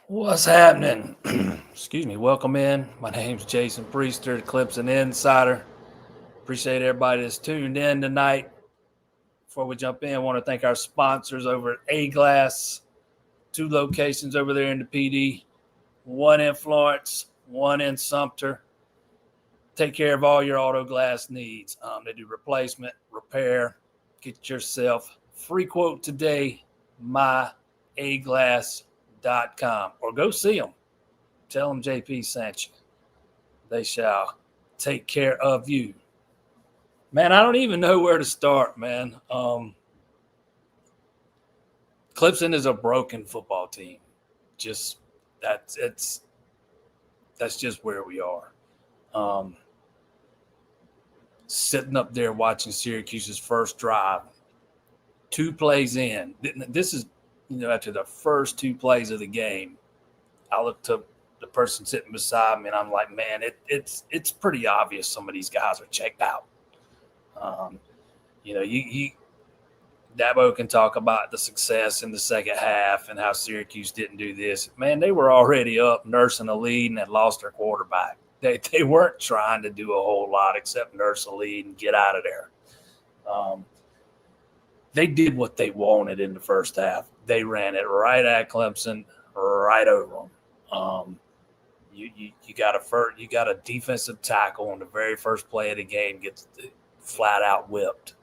What's happening? Excuse me. Welcome in. My name's Jason Priester, the Clemson Insider. Appreciate everybody that's tuned in tonight. Before we jump in, I want to thank our sponsors over at A Glass. 2 locations over there in the PD. One in Florence, one in Sumter. Take care of all your auto glass needs. They do replacement, repair. Get yourself free quote today, myaglass.com, or go see them. Tell them JP sent you. They shall take care of you. Man, I don't even know where to start, man. Clemson is a broken football team. Just that's just where we are. Um, Sitting up there watching Syracuse's first drive, 2 plays in. This is, after the first 2 plays of the game, I looked to the person sitting beside me and I'm like, man, it's pretty obvious some of these guys are checked out. Um, you Dabo can talk about the success in the second half and how Syracuse didn't do this. Man, they were already up nursing a lead and had lost their quarterback. They weren't trying to do a whole lot except nurse a lead and get out of there. Um, they did what they wanted in the first half. They ran it right at Clemson, right over them. You got a defensive tackle on the very first play of the game gets flat out whipped.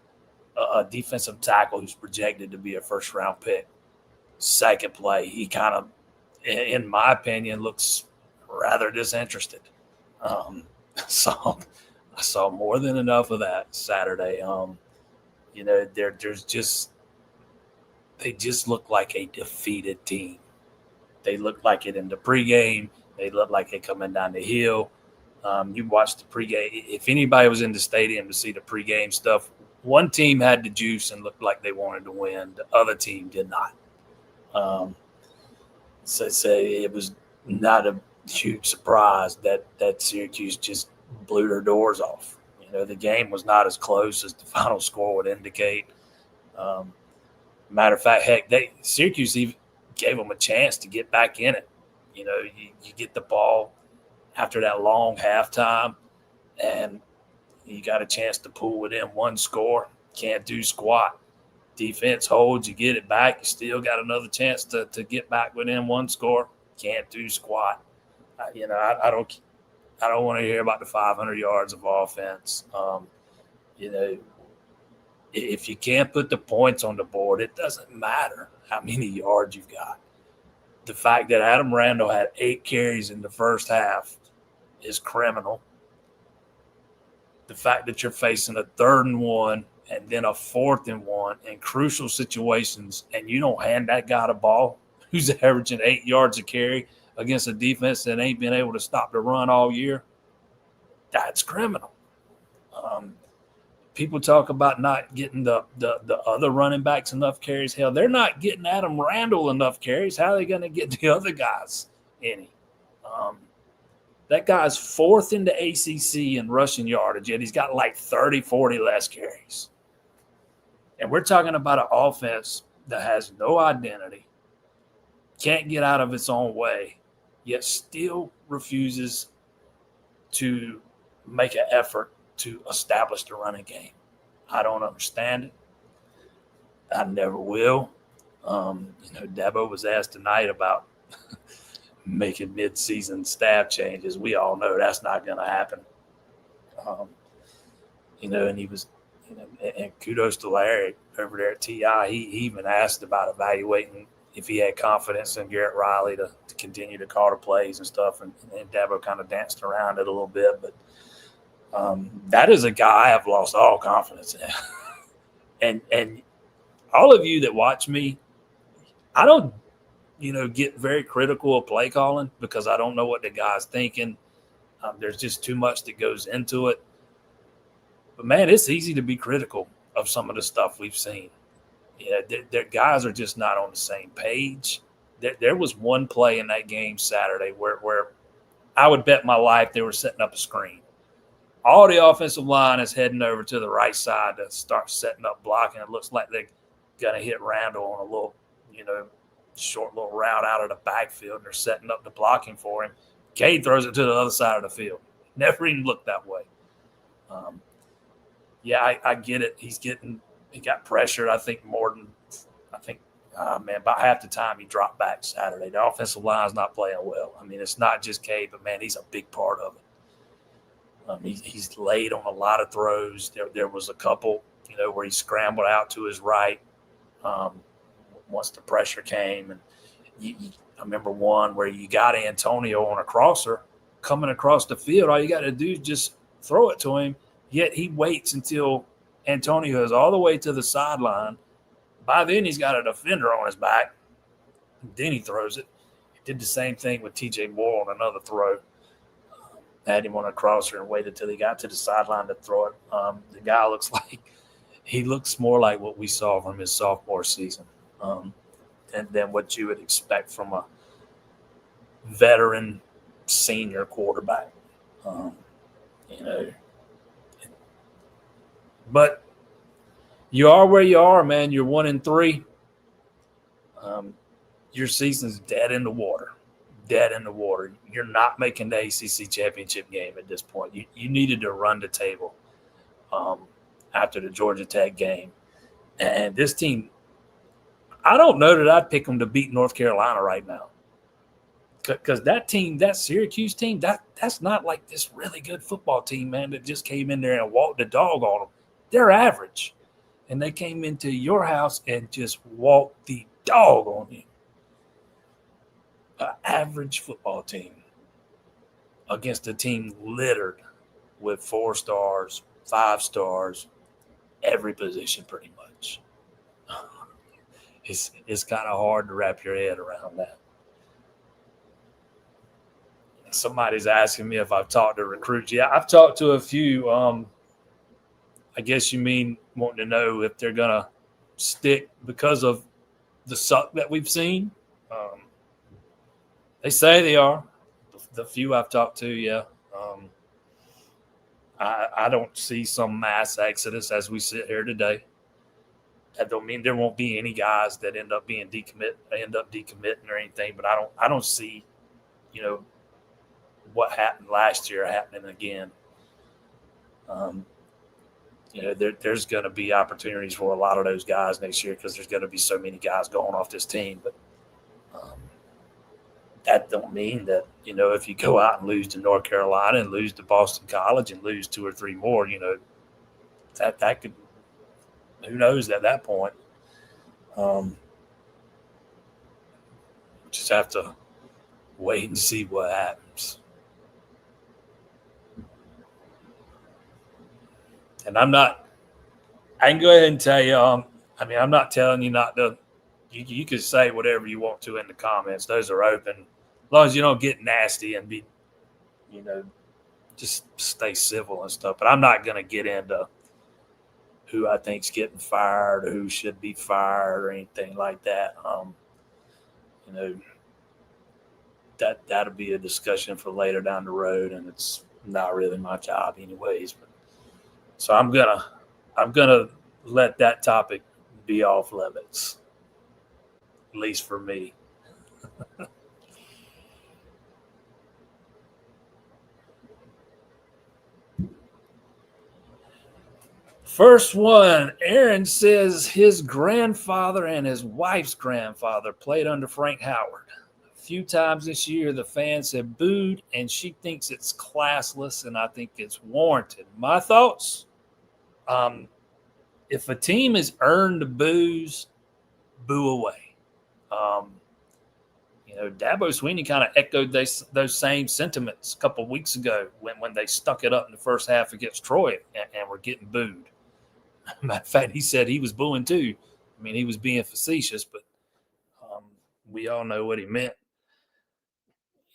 A defensive tackle who's projected to be a first round pick. Second play, he kind of, in my opinion, looks rather disinterested. Um, so I saw more than enough of that Saturday. There's just they just look like a defeated team. They look like it in the pregame. They look like they're coming down the hill. You watched the pregame. If anybody was in the stadium to see the pregame stuff, one team had the juice and looked like they wanted to win. The other team did not. Um, so it was not a huge surprise that Syracuse just blew their doors off. The game was not as close as the final score would indicate. Um, Matter of fact, heck, Syracuse even gave them a chance to get back in it. You get the ball after that long halftime, and you got a chance to pull within 1 score. Can't do squat. Defense holds, you get it back. You still got another chance to get back within 1 score. Can't do squat. I don't want to hear about the 500 yards of offense. You know, if you can't put the points on the board, it doesn't matter how many yards you've got. The fact that Adam Randall had 8 carries in the first half is criminal. The fact that you're facing a 3rd and 1 and then a 4th and 1 in crucial situations and you don't hand that guy the ball who's averaging 8 yards a carry against a defense that ain't been able to stop the run all year, that's criminal. Um, People talk about not getting the other running backs enough carries. Hell, they're not getting Adam Randall enough carries. How are they going to get the other guys any? Um, that guy's 4th in the ACC in rushing yardage, yet he's got like 30, 40 less carries. And we're talking about an offense that has no identity, can't get out of its own way, yet still refuses to make an effort to establish the running game. I don't understand it. I never will. Dabo was asked tonight about making mid-season staff changes. We all know that's not going to happen. And he was, and kudos to Larry over there at TI. He even asked about evaluating if he had confidence in Garrett Riley to continue to call the plays and stuff. And Dabo kind of danced around it a little bit, but that is a guy I have lost all confidence in. and all of you that watch me, I don't, get very critical of play calling because I don't know what the guy's thinking. There's just too much that goes into it. But, man, it's easy to be critical of some of the stuff we've seen. Their guys are just not on the same page. There was one play in that game Saturday where I would bet my life they were setting up a screen. All the offensive line is heading over to the right side to start setting up blocking. It looks like they're going to hit Randall on a little, short little route out of the backfield, and they're setting up the blocking for him. Cade throws it to the other side of the field. Never even looked that way. I get it. He got pressured, I think, about half the time he dropped back Saturday. The offensive line's not playing well. I mean, it's not just Cade, but, man, he's a big part of it. He's late on a lot of throws. There was a couple, where he scrambled out to his right once the pressure came. And I remember one where you got Antonio on a crosser coming across the field. All you got to do is just throw it to him. Yet he waits until Antonio is all the way to the sideline. By then, he's got a defender on his back. Then he throws it. He did the same thing with T.J. Moore on another throw. Had him on a crosser and waited till he got to the sideline to throw it. The guy looks more like what we saw from his sophomore season than what you would expect from a veteran senior quarterback. But you are where you are, man. You're 1-3. Your season's dead in the water. Dead in the water. You're not making the ACC championship game at this point. You needed to run the table after the Georgia Tech game. And this team, I don't know that I'd pick them to beat North Carolina right now. Because that team, that Syracuse team, that's not like this really good football team, man, that just came in there and walked the dog on them. They're average. And they came into your house and just walked the dog on you. An average football team against a team littered with 4 stars, 5 stars, every position pretty much. It's kind of hard to wrap your head around that. Somebody's asking me if I've talked to recruits. Yeah, I've talked to a few. I guess you mean wanting to know if they're going to stick because of the suck that we've seen. They say they are. The few I've talked to, yeah. I don't see some mass exodus as we sit here today. That don't mean there won't be any guys that end up decommitting or anything, but I don't see, what happened last year happening again. There's going to be opportunities for a lot of those guys next year because there's going to be so many guys going off this team. But that don't mean that, if you go out and lose to North Carolina and lose to Boston College and lose 2 or 3 more, that could – who knows at that point. Just have to wait and see what happens. And I can go ahead and tell you, I'm not telling you not to, you can say whatever you want to in the comments. Those are open. As long as you don't get nasty and be, just stay civil and stuff. But I'm not going to get into who I think's getting fired or who should be fired or anything like that. That'll be a discussion for later down the road, and it's not really my job anyways. So I'm gonna let that topic be off limits, at least for me. First one, Aaron says his grandfather and his wife's grandfather played under Frank Howard. A few times this year, the fans have booed, and she thinks it's classless, and I think it's warranted. My thoughts? If a team has earned the boos, boo away. Dabo Swinney kind of echoed those same sentiments a couple of weeks ago when they stuck it up in the first half against Troy and were getting booed. Matter of fact, he said he was booing too. I mean, he was being facetious, but we all know what he meant.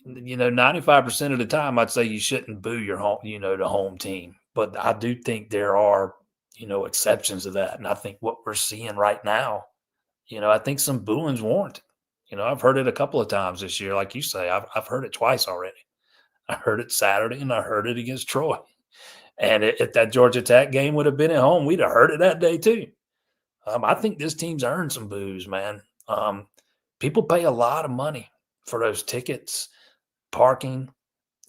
95% of the time, I'd say you shouldn't boo your home, the home team. But I do think there are, exceptions to that. And I think what we're seeing right now, I think some booing's warranted. I've heard it a couple of times this year, like you say. I've heard it twice already. I heard it Saturday, and I heard it against Troy. And if that Georgia Tech game would have been at home, we'd have heard it that day too. I think this team's earned some boos, man. People pay a lot of money for those tickets, parking,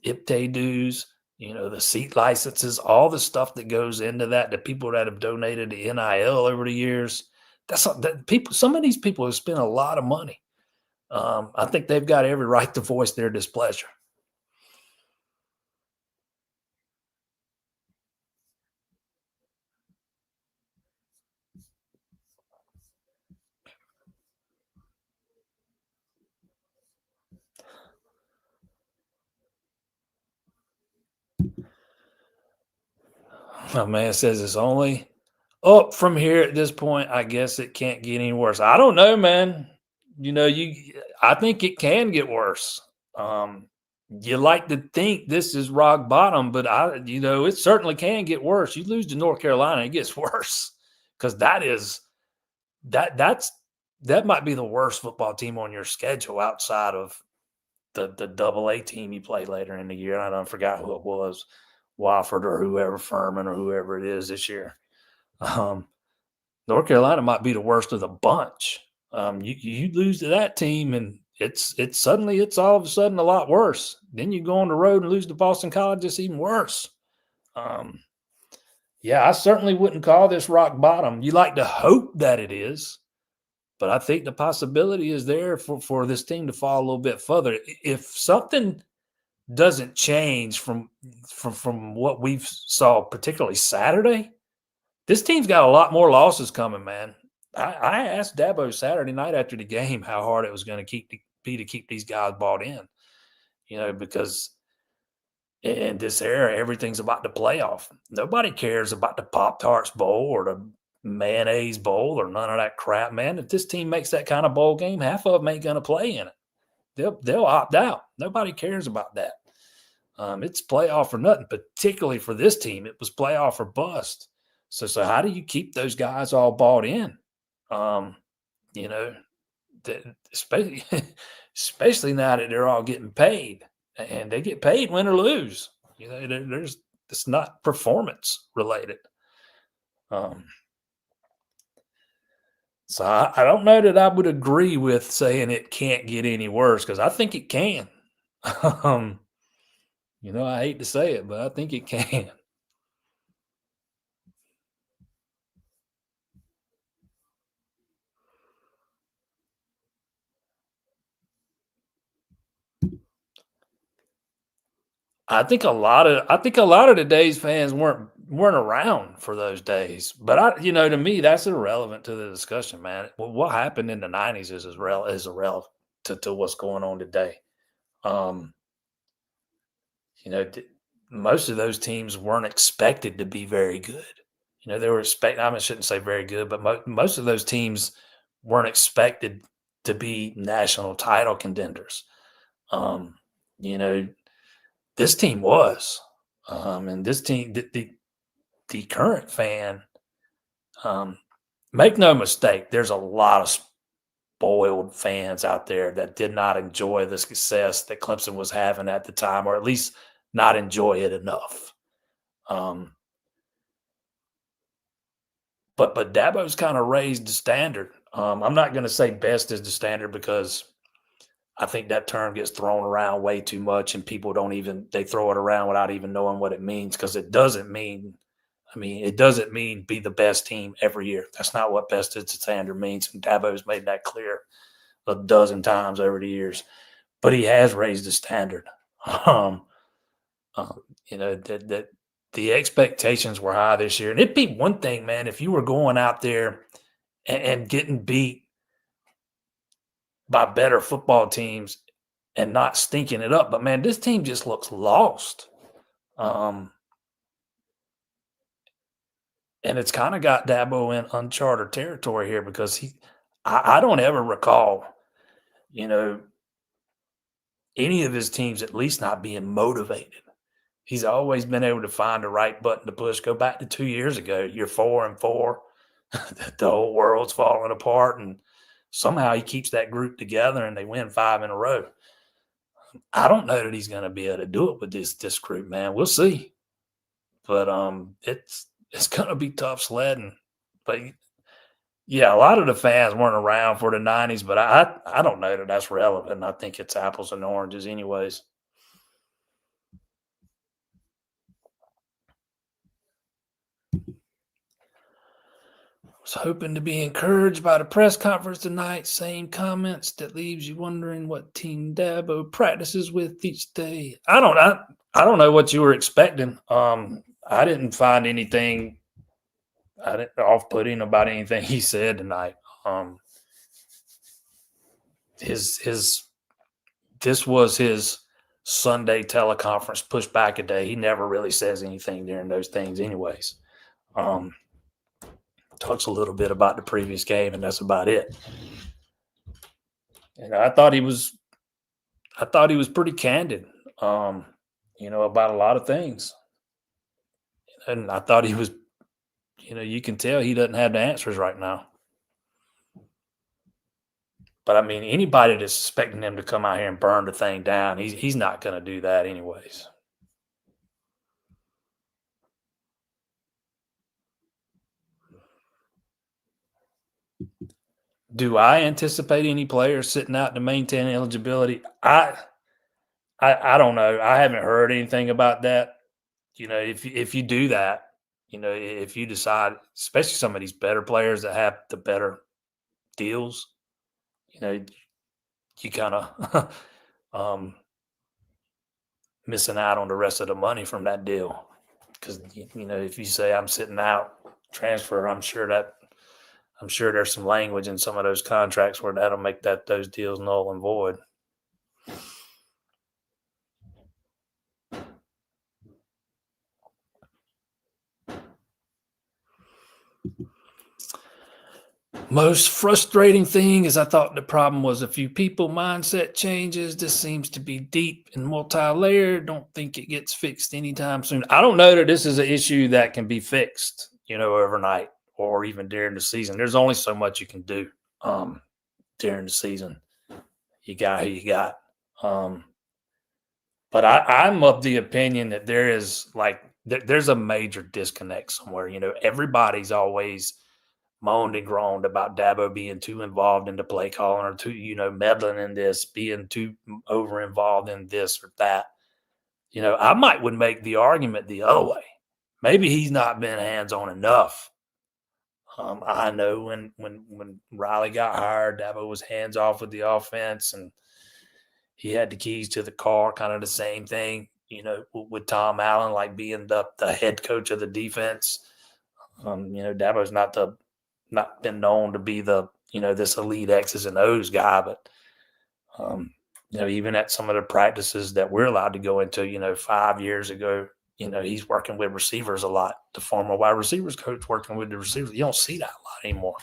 IPTE dues, the seat licenses, all the stuff that goes into that, the people that have donated to NIL over the years. That people. Some of these people have spent a lot of money. I think they've got every right to voice their displeasure. My man says it's only up from here at this point. I guess it can't get any worse. I don't know, man. I think it can get worse. You like to think this is rock bottom, but it certainly can get worse. You lose to North Carolina, it gets worse because that might be the worst football team on your schedule outside of the double A team you play later in the year. I don't forgot who it was, Wofford or whoever, Furman or whoever it is this year. North Carolina might be the worst of the bunch. You lose to that team, and it's all of a sudden a lot worse. Then you go on the road and lose to Boston College, it's even worse. Yeah, I certainly wouldn't call this rock bottom. You like to hope that it is, but I think the possibility is there for this team to fall a little bit further. If something doesn't change from what we've saw, particularly Saturday, this team's got a lot more losses coming, man. I asked Dabo Saturday night after the game how hard it was going to be to keep these guys bought in, because in this era, everything's about the playoff. Nobody cares about the Pop-Tarts Bowl or the Mayonnaise Bowl or none of that crap, man. If this team makes that kind of bowl game, half of them ain't going to play in it. They'll opt out. Nobody cares about that. It's playoff or nothing, particularly for this team. It was playoff or bust. So how do you keep those guys all bought in? Especially especially now that they're all getting paid, and they get paid win or lose. It's not performance related. So I don't know that I would agree with saying it can't get any worse, because I think it can. I hate to say it, but I think it can. I think a lot of today's fans weren't around for those days. But to me, that's irrelevant to the discussion, man. What happened in the '90s is irrelevant to what's going on today. Um, most of those teams weren't expected to be very good. They were I shouldn't say very good, but most of those teams weren't expected to be national title contenders. You know, this team was, and this team, the current fan, make no mistake, there's a lot of spoiled fans out there that did not enjoy the success that Clemson was having at the time, or at least not enjoy it enough. But Dabo's kind of raised the standard. I'm not going to say best is the standard, because I think that term gets thrown around way too much, and people they throw it around without even knowing what it means, because it doesn't mean be the best team every year. That's not what best is the standard means. And Dabo's made that clear a dozen times over the years, but he has raised the standard. That the expectations were high this year. And it'd be one thing, man, if you were going out there and getting beat by better football teams and not stinking it up. But, man, this team just looks lost. And it's kind of got Dabo in uncharted territory here, because I don't ever recall, any of his teams at least not being motivated. He's always been able to find the right button to push. Go back to 2 years ago. You're 4-4. The whole world's falling apart, and somehow he keeps that group together and they win 5 in a row. I don't know that he's going to be able to do it with this group, man. We'll see. But it's going to be tough sledding. But Yeah, a lot of the fans weren't around for the '90s, but I don't know that that's relevant. I think it's apples and oranges, anyways. Was hoping to be encouraged by the press conference tonight. Same comments that leaves you wondering what team Dabo practices with each day. I don't know what you were expecting. I didn't find anything off-putting about anything he said tonight. His this was his Sunday teleconference pushback a day. He never really says anything during those things, anyways. Talks a little bit about the previous game, and that's about it. And I thought he was pretty candid, about a lot of things. And I thought he was, you can tell he doesn't have the answers right now. But I mean, anybody that's expecting him to come out here and burn the thing down, he's not going to do that anyways. Do I anticipate any players sitting out to maintain eligibility? I don't know. I haven't heard anything about that. If you do that, if you decide, especially some of these better players that have the better deals, you kind of missing out on the rest of the money from that deal. Because if you say I'm sitting out transfer, I'm sure there's some language in some of those contracts where that'll make those deals null and void. Most frustrating thing is I thought the problem was a few people mindset changes. This seems to be deep and multi-layered. Don't think it gets fixed anytime soon. I don't know that this is an issue that can be fixed, overnight or even during the season. There's only so much you can do during the season. You got who you got. But I'm of the opinion that there's a major disconnect somewhere. Everybody's always moaned and groaned about Dabo being too involved in the play calling or too, meddling in this, being too over involved in this or that. I would make the argument the other way. Maybe he's not been hands on enough. I know when Riley got hired, Dabo was hands off with the offense and he had the keys to the car, kind of the same thing, with Tom Allen, like being the head coach of the defense. Dabo's not been known to be this elite X's and O's guy, but even at some of the practices that we're allowed to go into, 5 years ago, he's working with receivers a lot. The former wide receivers coach working with the receivers. You don't see that a lot anymore.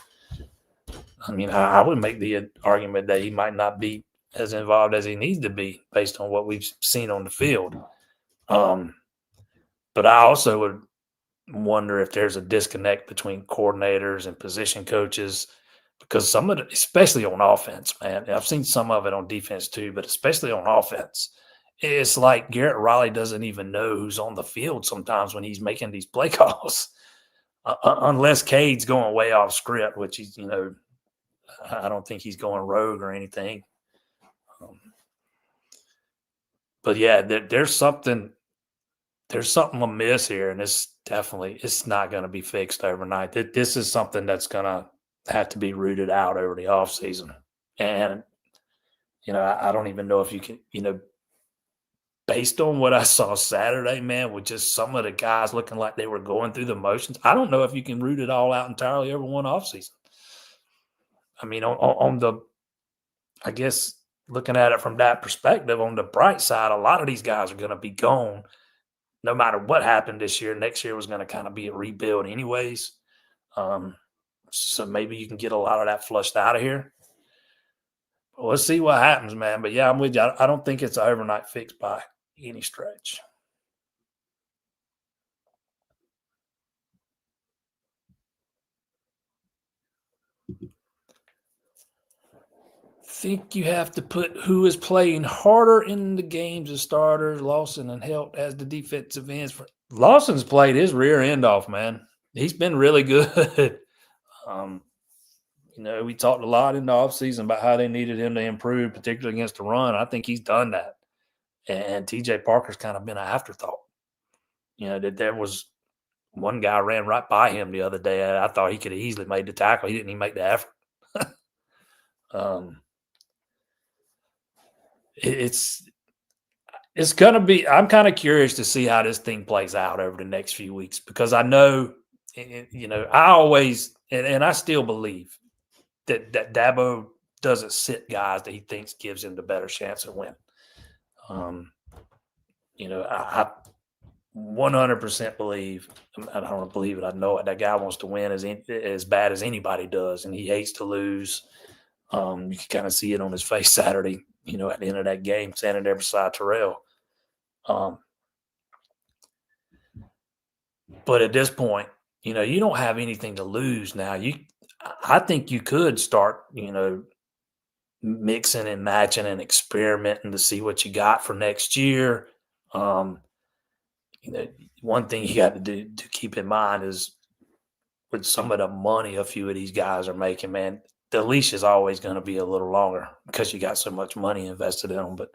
I mean, I would make the argument that he might not be as involved as he needs to be based on what we've seen on the field. But I also would wonder if there's a disconnect between coordinators and position coaches because some of it, especially on offense, man, I've seen some of it on defense too, but especially on offense, it's like Garrett Riley doesn't even know who's on the field sometimes when he's making these play calls, unless Cade's going way off script, which he's, I don't think he's going rogue or anything. But yeah, there's something amiss here, and it's not going to be fixed overnight. This is something that's going to have to be rooted out over the offseason. And, I don't even know if you can, based on what I saw Saturday, man, with just some of the guys looking like they were going through the motions, I don't know if you can root it all out entirely over one offseason. I mean, on the, I guess, looking at it from that perspective, on the bright side, a lot of these guys are going to be gone no matter what happened this year. Next year was going to kind of be a rebuild anyways. So maybe you can get a lot of that flushed out of here. But let's see what happens, man. But yeah, I'm with you. I don't think it's an overnight fix by any stretch. Think you have to put who is playing harder in the games as starters, Lawson and Helt as the defensive ends. Lawson's played his rear end off, man. He's been really good. We talked a lot in the offseason about how they needed him to improve, particularly against the run. I think he's done that. And TJ Parker's kind of been an afterthought. That there was one guy ran right by him the other day. I thought he could have easily made the tackle. He didn't even make the effort. It's going to be – I'm kind of curious to see how this thing plays out over the next few weeks, because I know, I always – and I still believe that Dabo doesn't sit guys that he thinks gives him the better chance of winning. I 100% believe – I don't believe it. I know it. That guy wants to win as bad as anybody does, and he hates to lose. You can kind of see it on his face Saturday, at the end of that game, standing there beside Terrell. But at this point, you don't have anything to lose now. I think you could start, mixing and matching and experimenting to see what you got for next year. One thing you got to keep in mind is with some of the money a few of these guys are making, man, the leash is always going to be a little longer because you got so much money invested in them. But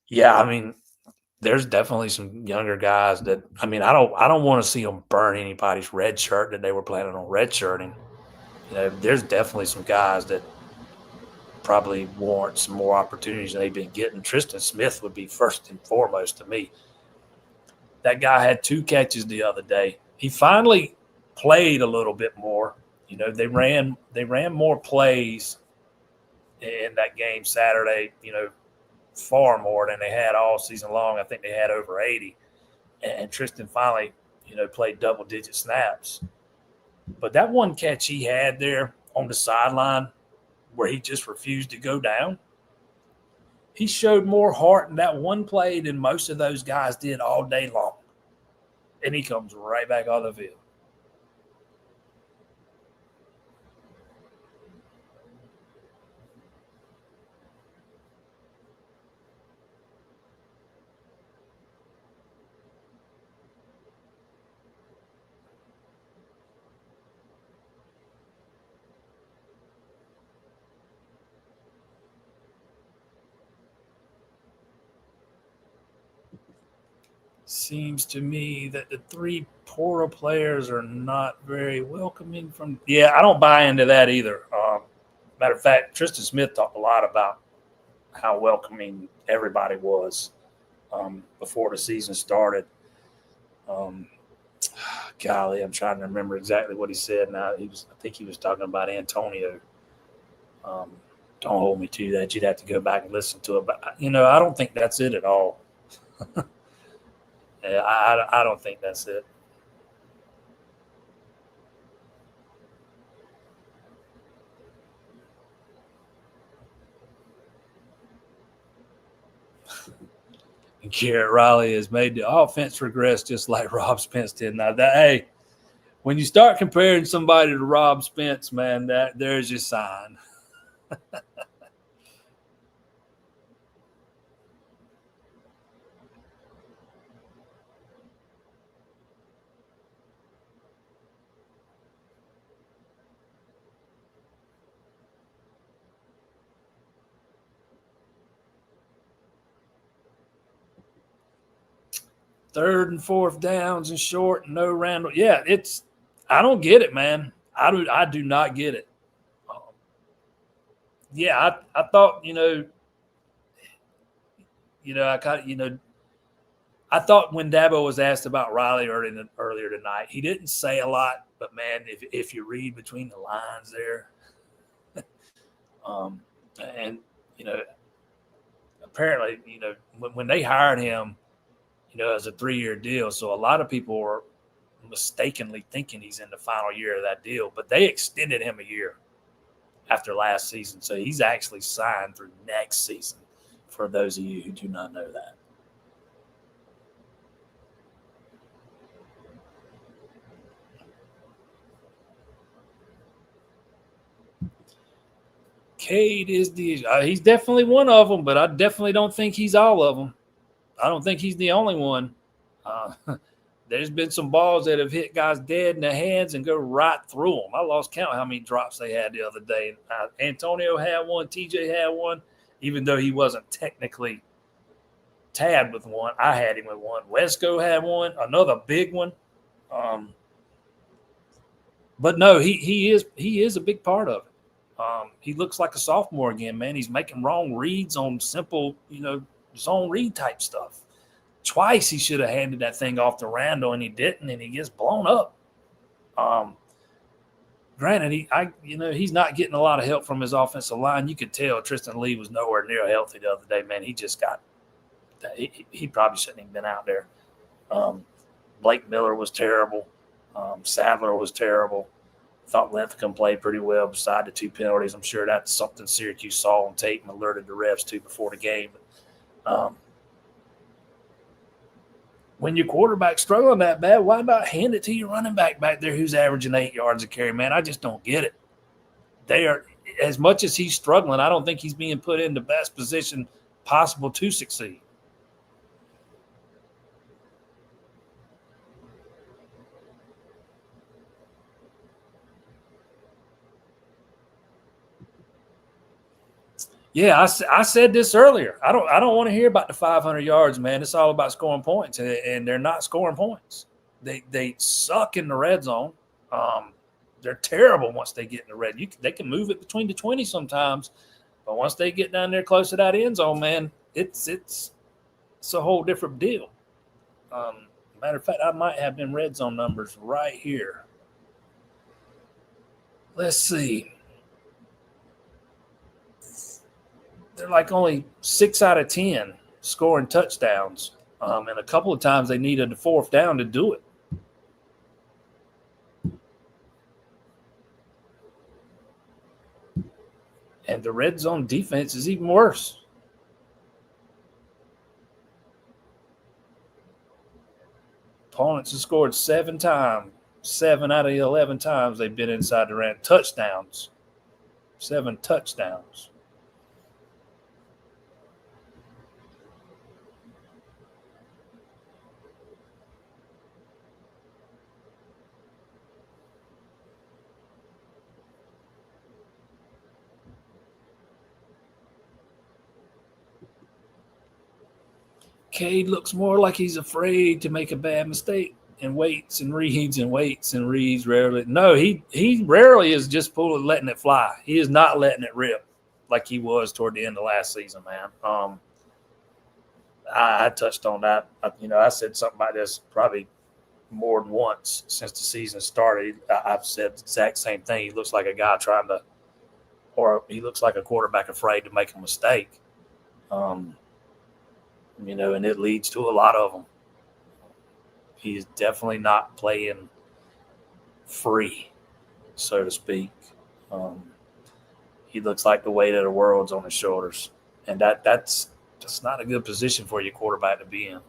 yeah, there's definitely some younger guys that I don't want to see them burn anybody's red shirt that they were planning on red shirting. There's definitely some guys that probably warrant some more opportunities than they've been getting. Tristan Smith would be first and foremost to me. That guy had 2 catches the other day. He finally played a little bit more. They ran more plays in that game Saturday, far more than they had all season long. I think they had over 80. And Tristan finally, played double-digit snaps. But that one catch he had there on the sideline where he just refused to go down, he showed more heart in that one play than most of those guys did all day long. And he comes right back on the field. Seems to me that the 3 portal players are not very welcoming from – I don't buy into that either. Matter of fact, Tristan Smith talked a lot about how welcoming everybody was before the season started. Golly, I'm trying to remember exactly what he said now. I think he was talking about Antonio. Don't hold me to that. You'd have to go back and listen to it. But, I don't think that's it at all. I don't think that's it. Garrett Riley has made the offense regress just like Rob Spence did. Now, when you start comparing somebody to Rob Spence, man, there's your sign. Third and fourth downs and short, no Randall. Yeah, I don't get it, man. I do not get it. I thought, I thought when Dabo was asked about Riley earlier tonight, he didn't say a lot, but man, if you read between the lines there, and apparently, when they hired him, as a 3-year deal, so a lot of people were mistakenly thinking he's in the final year of that deal, but they extended him a year after last season, so he's actually signed through next season. For those of you who do not know that. Cade is he's definitely one of them, but I definitely don't think he's all of them. I don't think he's the only one. there's been some balls that have hit guys dead in the hands and go right through them. I lost count how many drops they had the other day. Antonio had one. TJ had one, even though he wasn't technically tabbed with one. I had him with one. Wesco had one, another big one. But no, he is a big part of it. He looks like a sophomore again, man. He's making wrong reads on simple, zone read type stuff. Twice he should have handed that thing off to Randall, and he didn't, and he gets blown up. Granted, he's not getting a lot of help from his offensive line. You could tell Tristan Lee was nowhere near healthy the other day, man. He just got – he probably shouldn't have been out there. Blake Miller was terrible. Sadler was terrible. Thought Linthicum played pretty well beside the 2 penalties. I'm sure that's something Syracuse saw on tape and alerted the refs to before the game. When your quarterback's struggling that bad, why not hand it to your running back there who's averaging 8 yards a carry, man? I just don't get it. They are, as much as he's struggling, I don't think he's being put in the best position possible to succeed. Yeah, I said this earlier. I don't want to hear about the 500 yards, man. It's all about scoring points, and they're not scoring points. They suck in the red zone. They're terrible once they get in the red. They can move it between the 20 sometimes, but once they get down there close to that end zone, man, it's a whole different deal. Matter of fact, I might have them red zone numbers right here. Let's see. They're like only 6 out of 10 scoring touchdowns. And a couple of times they needed the 4th down to do it. And the red zone defense is even worse. Opponents have scored 7 times. 7 out of 11 times they've been inside the red. Touchdowns. 7 touchdowns. Cade looks more like he's afraid to make a bad mistake and waits and reads and waits and reads rarely. No, he rarely is just letting it fly. He is not letting it rip like he was toward the end of last season, man. I touched on that. I said something about this probably more than once since the season started. I've said the exact same thing. He looks like a guy or he looks like a quarterback afraid to make a mistake. And it leads to a lot of them. He's definitely not playing free, so to speak. He looks like the weight of the world's on his shoulders, and that's not a good position for your quarterback to be in.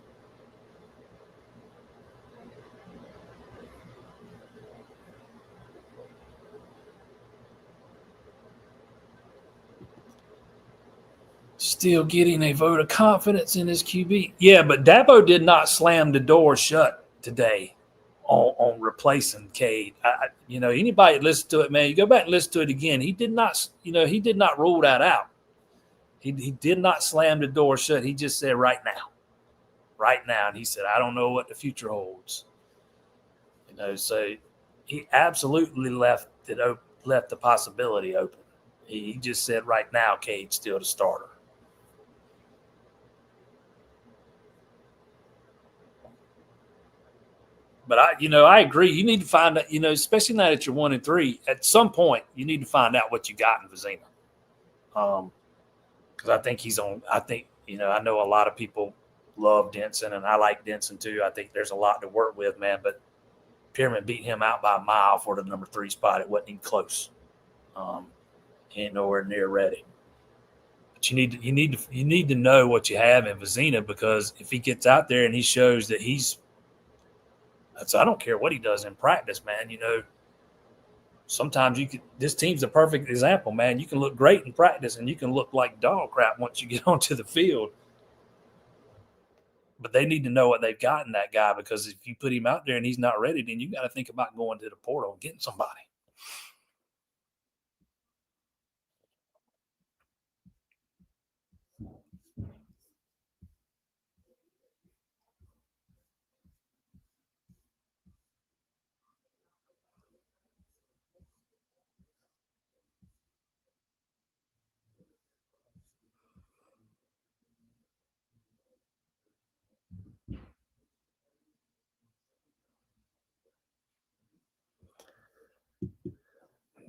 Still getting a vote of confidence in his QB. Yeah, but Dabo did not slam the door shut today on replacing Cade. Anybody listen to it, man, you go back and listen to it again. He did not rule that out. He did not slam the door shut. He just said right now. And he said, I don't know what the future holds. So he absolutely left the possibility open. He just said right now, Cade's still the starter. But I agree. You need to find out, especially now that you're 1-3, at some point you need to find out what you got in Vizina. Because I think he's on. I think I know a lot of people love Denson, and I like Denson too. I think there's a lot to work with, man. But Pyramid beat him out by a mile for the number 3 spot. It wasn't even close. He ain't nowhere near ready. But you need to know what you have in Vizina, because if he gets out there and he shows that I don't care what he does in practice, man. Sometimes this team's a perfect example, man. You can look great in practice and you can look like dog crap once you get onto the field. But they need to know what they've got in that guy, because if you put him out there and he's not ready, then you got to think about going to the portal and getting somebody.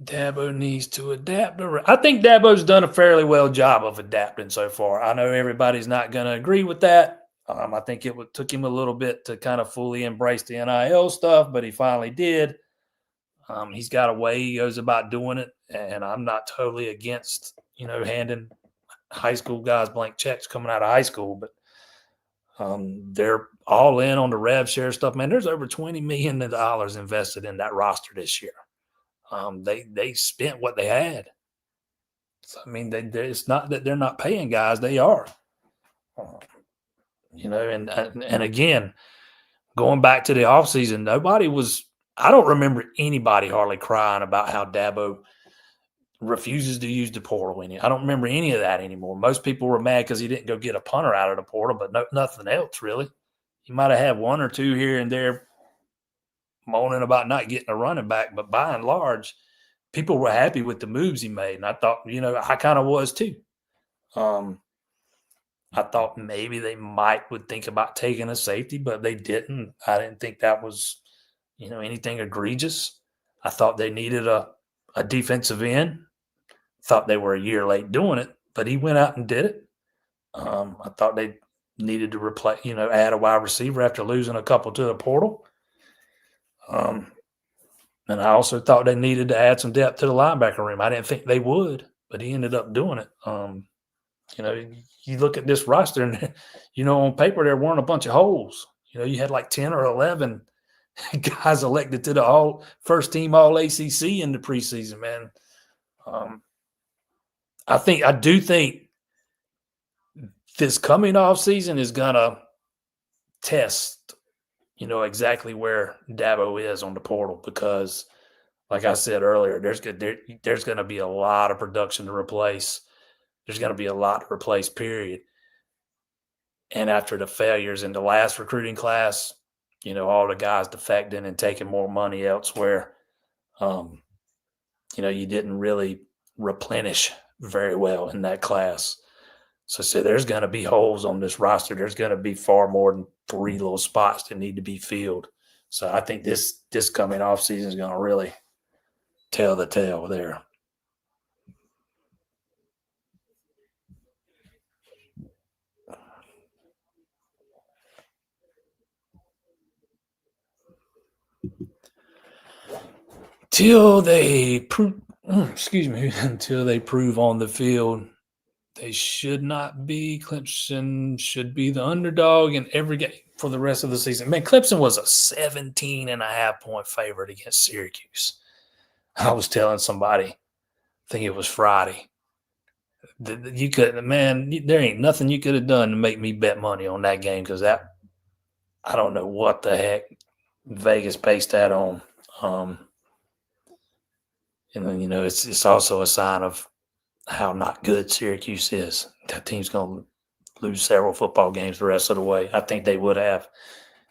Dabo needs to adapt. I think Dabo's done a fairly well job of adapting so far. I know everybody's not going to agree with that. I think it took him a little bit to kind of fully embrace the NIL stuff, but he finally did. He's got a way he goes about doing it, and I'm not totally against, handing high school guys blank checks coming out of high school, but they're all in on the rev share stuff. Man, there's over $20 million invested in that roster this year. They spent what they had. So, I mean, it's not that they're not paying guys; they are. And again, going back to the offseason, nobody was. I don't remember anybody hardly crying about how Dabo refuses to use the portal. I don't remember any of that anymore. Most people were mad because he didn't go get a punter out of the portal, but nothing else really. He might have had one or two here and there moaning about not getting a running back, but by and large, people were happy with the moves he made. And I thought, I kind of was too. I thought maybe they would think about taking a safety, but they didn't. I didn't think that was, anything egregious. I thought they needed a defensive end. Thought they were a year late doing it, but he went out and did it. I thought they needed to replace, add a wide receiver after losing a couple to the portal. And I also thought they needed to add some depth to the linebacker room. I didn't think they would, but he ended up doing it. You look at this roster and, on paper, there weren't a bunch of holes. You had like 10 or 11 guys elected to the first team all ACC in the preseason, man. I do think this coming off season is going to test, exactly where Dabo is on the portal, because like I said earlier, there's going to be a lot of production to replace. There's going to be a lot to replace, period. And after the failures in the last recruiting class, all the guys defecting and taking more money elsewhere, you didn't really replenish very well in that class. So there's going to be holes on this roster. There's going to be far more than 3 little spots that need to be filled. So I think this coming off season is going to really tell the tale there. Until they prove on the field, they should not be. Clemson should be the underdog in every game for the rest of the season. Man, Clemson was a 17.5-point favorite against Syracuse. I was telling somebody, I think it was Friday, there ain't nothing you could have done to make me bet money on that game, because I don't know what the heck Vegas based that on. And then, it's also a sign of how not good Syracuse is. That team's going to lose several football games the rest of the way. I think they would have,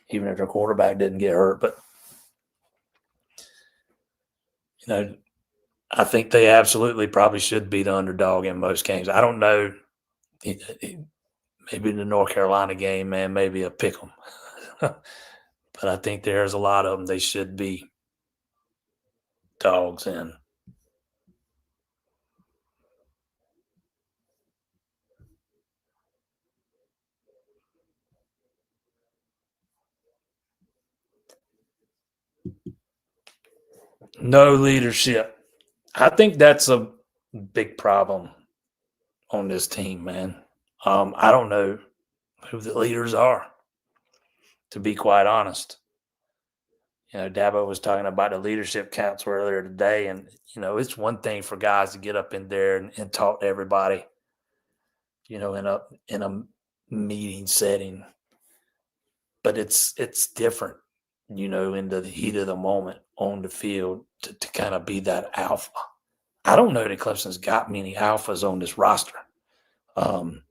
even if their quarterback didn't get hurt. But, I think they absolutely probably should be the underdog in most games. I don't know. Maybe the North Carolina game, man, maybe a pick 'em. But I think there's a lot of them they should be dogs in. No leadership. I think that's a big problem on this team, man. I don't know who the leaders are, to be quite honest. Dabo was talking about the leadership council earlier today, and it's one thing for guys to get up in there and talk to everybody, in a meeting setting. but it's different, in the heat of the moment on the field to kind of be that alpha. I don't know that Clemson's got many alphas on this roster. Um,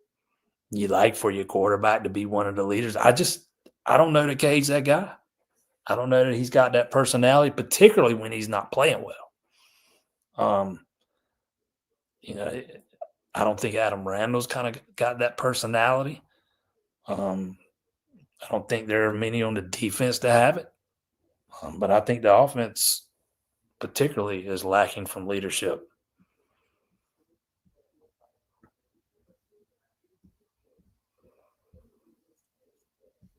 you like for your quarterback to be one of the leaders. I don't know that Cade's that guy. I don't know that he's got that personality, particularly when he's not playing well. You know, I don't think Adam Randall's kind of got that personality. I don't think there are many on the defense that have it. But I think the offense particularly is lacking from leadership.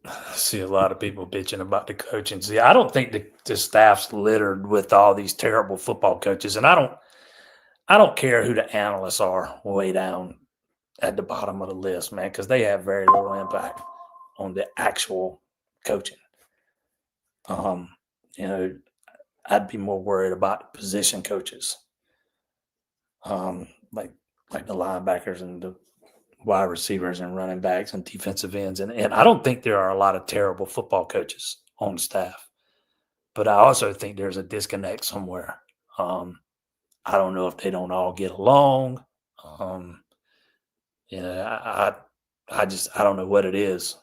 I see a lot of people bitching about the coaching. See, I don't think the staff's littered with all these terrible football coaches, and I don't care who the analysts are way down at the bottom of the list, man, because they have very little impact on the actual coaching. You know, I'd be more worried about the position coaches, like the linebackers and the wide receivers and running backs and defensive ends. And I don't think there are a lot of terrible football coaches on staff, but I also think there's a disconnect somewhere. I don't know if they don't all get along. I don't know what it is,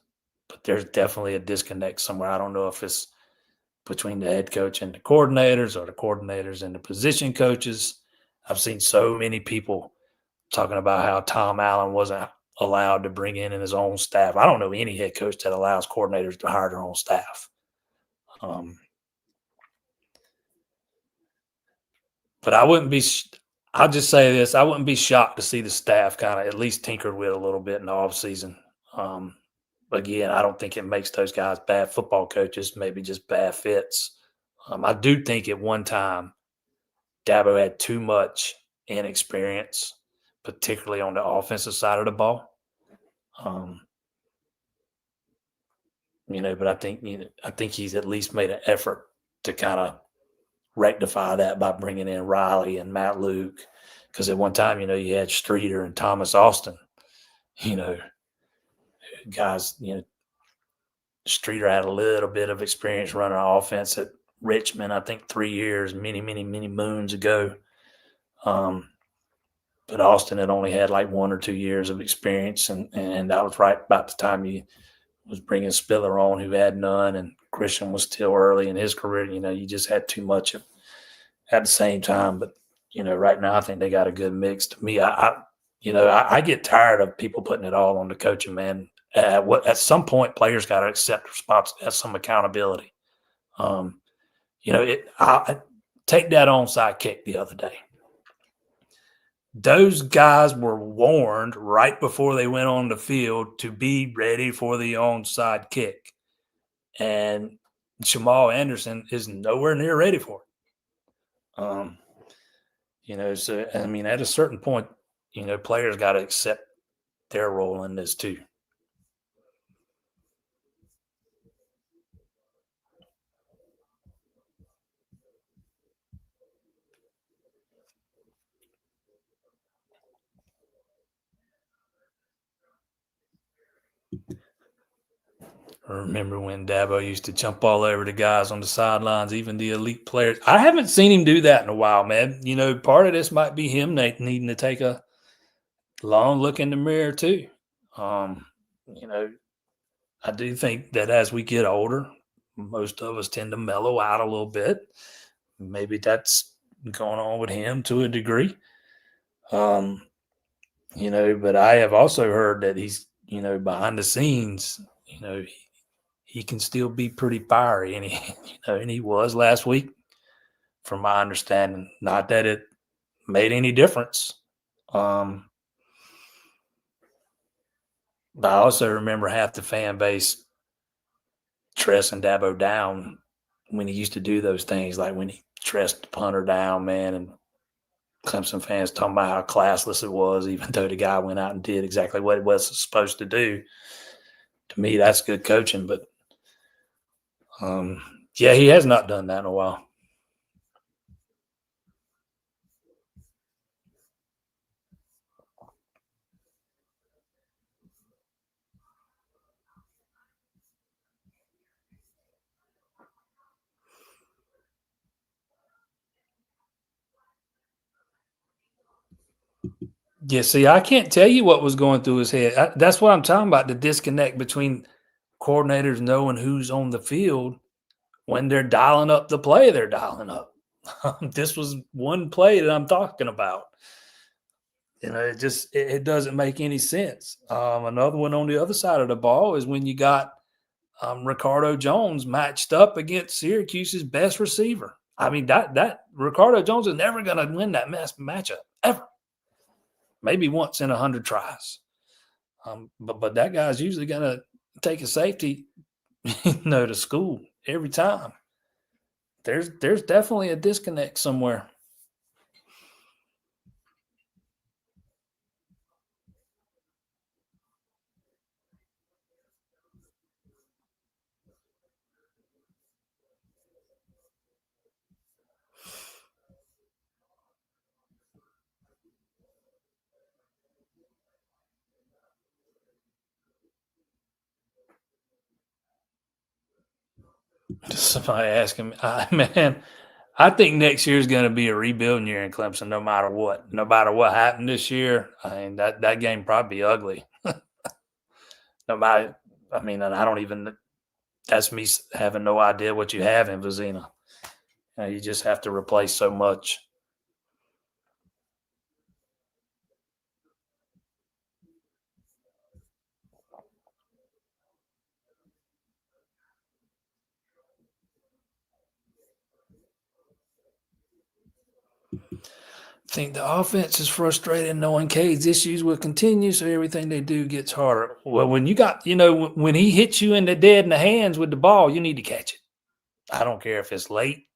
but there's definitely a disconnect somewhere. I don't know if it's between the head coach and the coordinators or the coordinators and the position coaches. I've seen so many people talking about how Tom Allen wasn't allowed to bring in his own staff. I don't know any head coach that allows coordinators to hire their own staff. But I'll just say this. I wouldn't be shocked to see the staff kind of at least tinkered with a little bit in the offseason. Again, I don't think it makes those guys bad football coaches, maybe just bad fits. I do think at one time Dabo had too much inexperience, particularly on the offensive side of the ball. But I think he's at least made an effort to kind of rectify that by bringing in Riley and Matt Luke. Because at one time, you had Streeter and Thomas Austin, guys, Streeter had a little bit of experience running an offense at Richmond, I think 3 years, many, many, many moons ago. But Austin had only had like 1 or 2 years of experience, and that was right about the time he was bringing Spiller on, who had none, and Christian was still early in his career. You just had too much at the same time. But right now I think they got a good mix. To me, I get tired of people putting it all on the coaching, man. At some point, players got to accept responsibility, some accountability. I take that onside kick the other day. Those guys were warned right before they went on the field to be ready for the onside kick. And Jamal Anderson is nowhere near ready for it. So, I mean, at a certain point, players got to accept their role in this too. I remember when Dabo used to jump all over the guys on the sidelines, even the elite players. I haven't seen him do that in a while, man. Part of this might be him needing to take a long look in the mirror too. I do think that as we get older, most of us tend to mellow out a little bit. Maybe that's going on with him to a degree. But I have also heard that he's, behind the scenes, he can still be pretty fiery, and he was last week, from my understanding. Not that it made any difference. But I also remember half the fan base dressing Dabo down when he used to do those things, like when he dressed the punter down, man, and Clemson fans talking about how classless it was, even though the guy went out and did exactly what he was supposed to do. To me, that's good coaching, but yeah, he has not done that in a while. Yeah, see, I can't tell you what was going through his head. That's what I'm talking about, the disconnect between coordinators knowing who's on the field when they're dialing up the play they're dialing up. This was one play that I'm talking about. It doesn't make any sense. Another one on the other side of the ball is when you got Ricardo Jones matched up against Syracuse's best receiver. I mean, that Ricardo Jones is never going to win that matchup ever. Maybe once in 100 tries. But that guy's usually going to take a safety, to school every time. There's definitely a disconnect somewhere. Somebody asking me, man, I think next year is going to be a rebuilding year in Clemson, no matter what. No matter what happened this year, I mean that game probably be ugly. No matter, I mean, and I don't even. That's me having no idea what you have in Vizina. You just have to replace so much. I think the offense is frustrated knowing Cade's issues will continue, so everything they do gets harder. Well, when you got, when he hits you in the dead in the hands with the ball, you need to catch it. I don't care if it's late,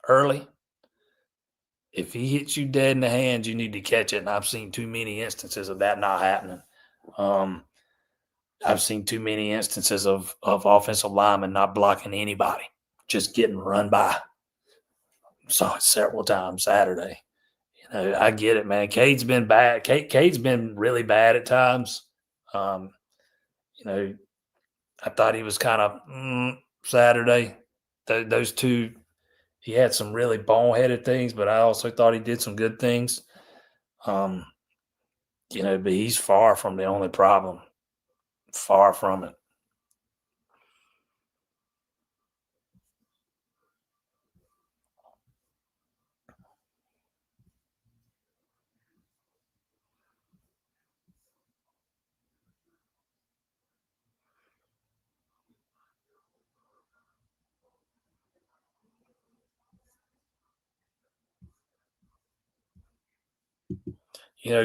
early. If he hits you dead in the hands, you need to catch it. And I've seen too many instances of that not happening. I've seen too many instances of offensive linemen not blocking anybody, just getting run by. Saw it several times Saturday. I get it, man. Cade's been bad. Cade's been really bad at times. Um, I thought he was kind of Saturday. Those two, he had some really boneheaded things, but I also thought he did some good things. But he's far from the only problem. Far from it.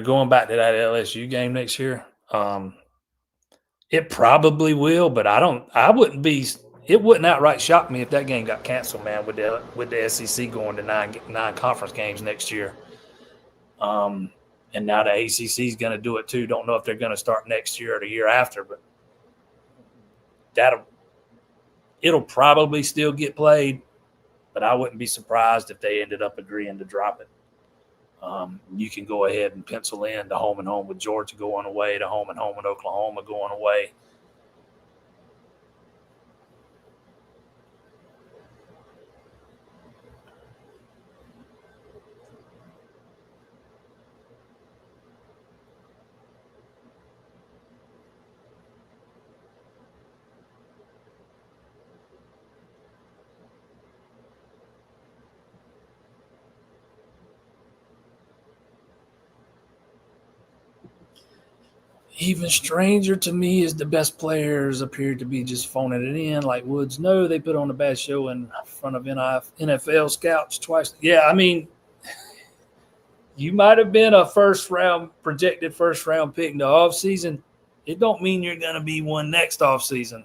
Going back to that LSU game next year, it probably will, but it wouldn't outright shock me if that game got canceled, man, with the SEC going to nine conference games next year. And now the ACC is going to do it too. Don't know if they're going to start next year or the year after, but it'll probably still get played, but I wouldn't be surprised if they ended up agreeing to drop it. You can go ahead and pencil in the home and home with Georgia going away, the home and home with Oklahoma going away. Even stranger to me is the best players appear to be just phoning it in. Like Woods, no, they put on a bad show in front of NFL scouts twice. Yeah, I mean, you might have been a projected first round pick in the offseason. It don't mean you're going to be one next offseason.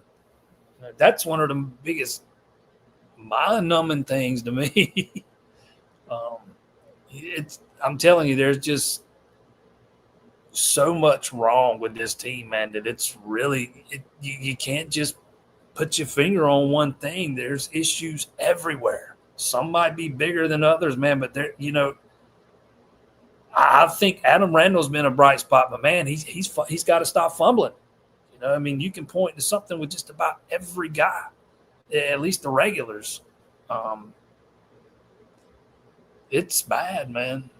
That's one of the biggest mind-numbing things to me. I'm telling you, there's just so much wrong with this team, man, that it's really you can't just put your finger on one thing. There's issues everywhere. Some might be bigger than others, man, but I think Adam Randall's been a bright spot, but man, he's got to stop fumbling. I mean, you can point to something with just about every guy, at least the regulars. It's bad, man.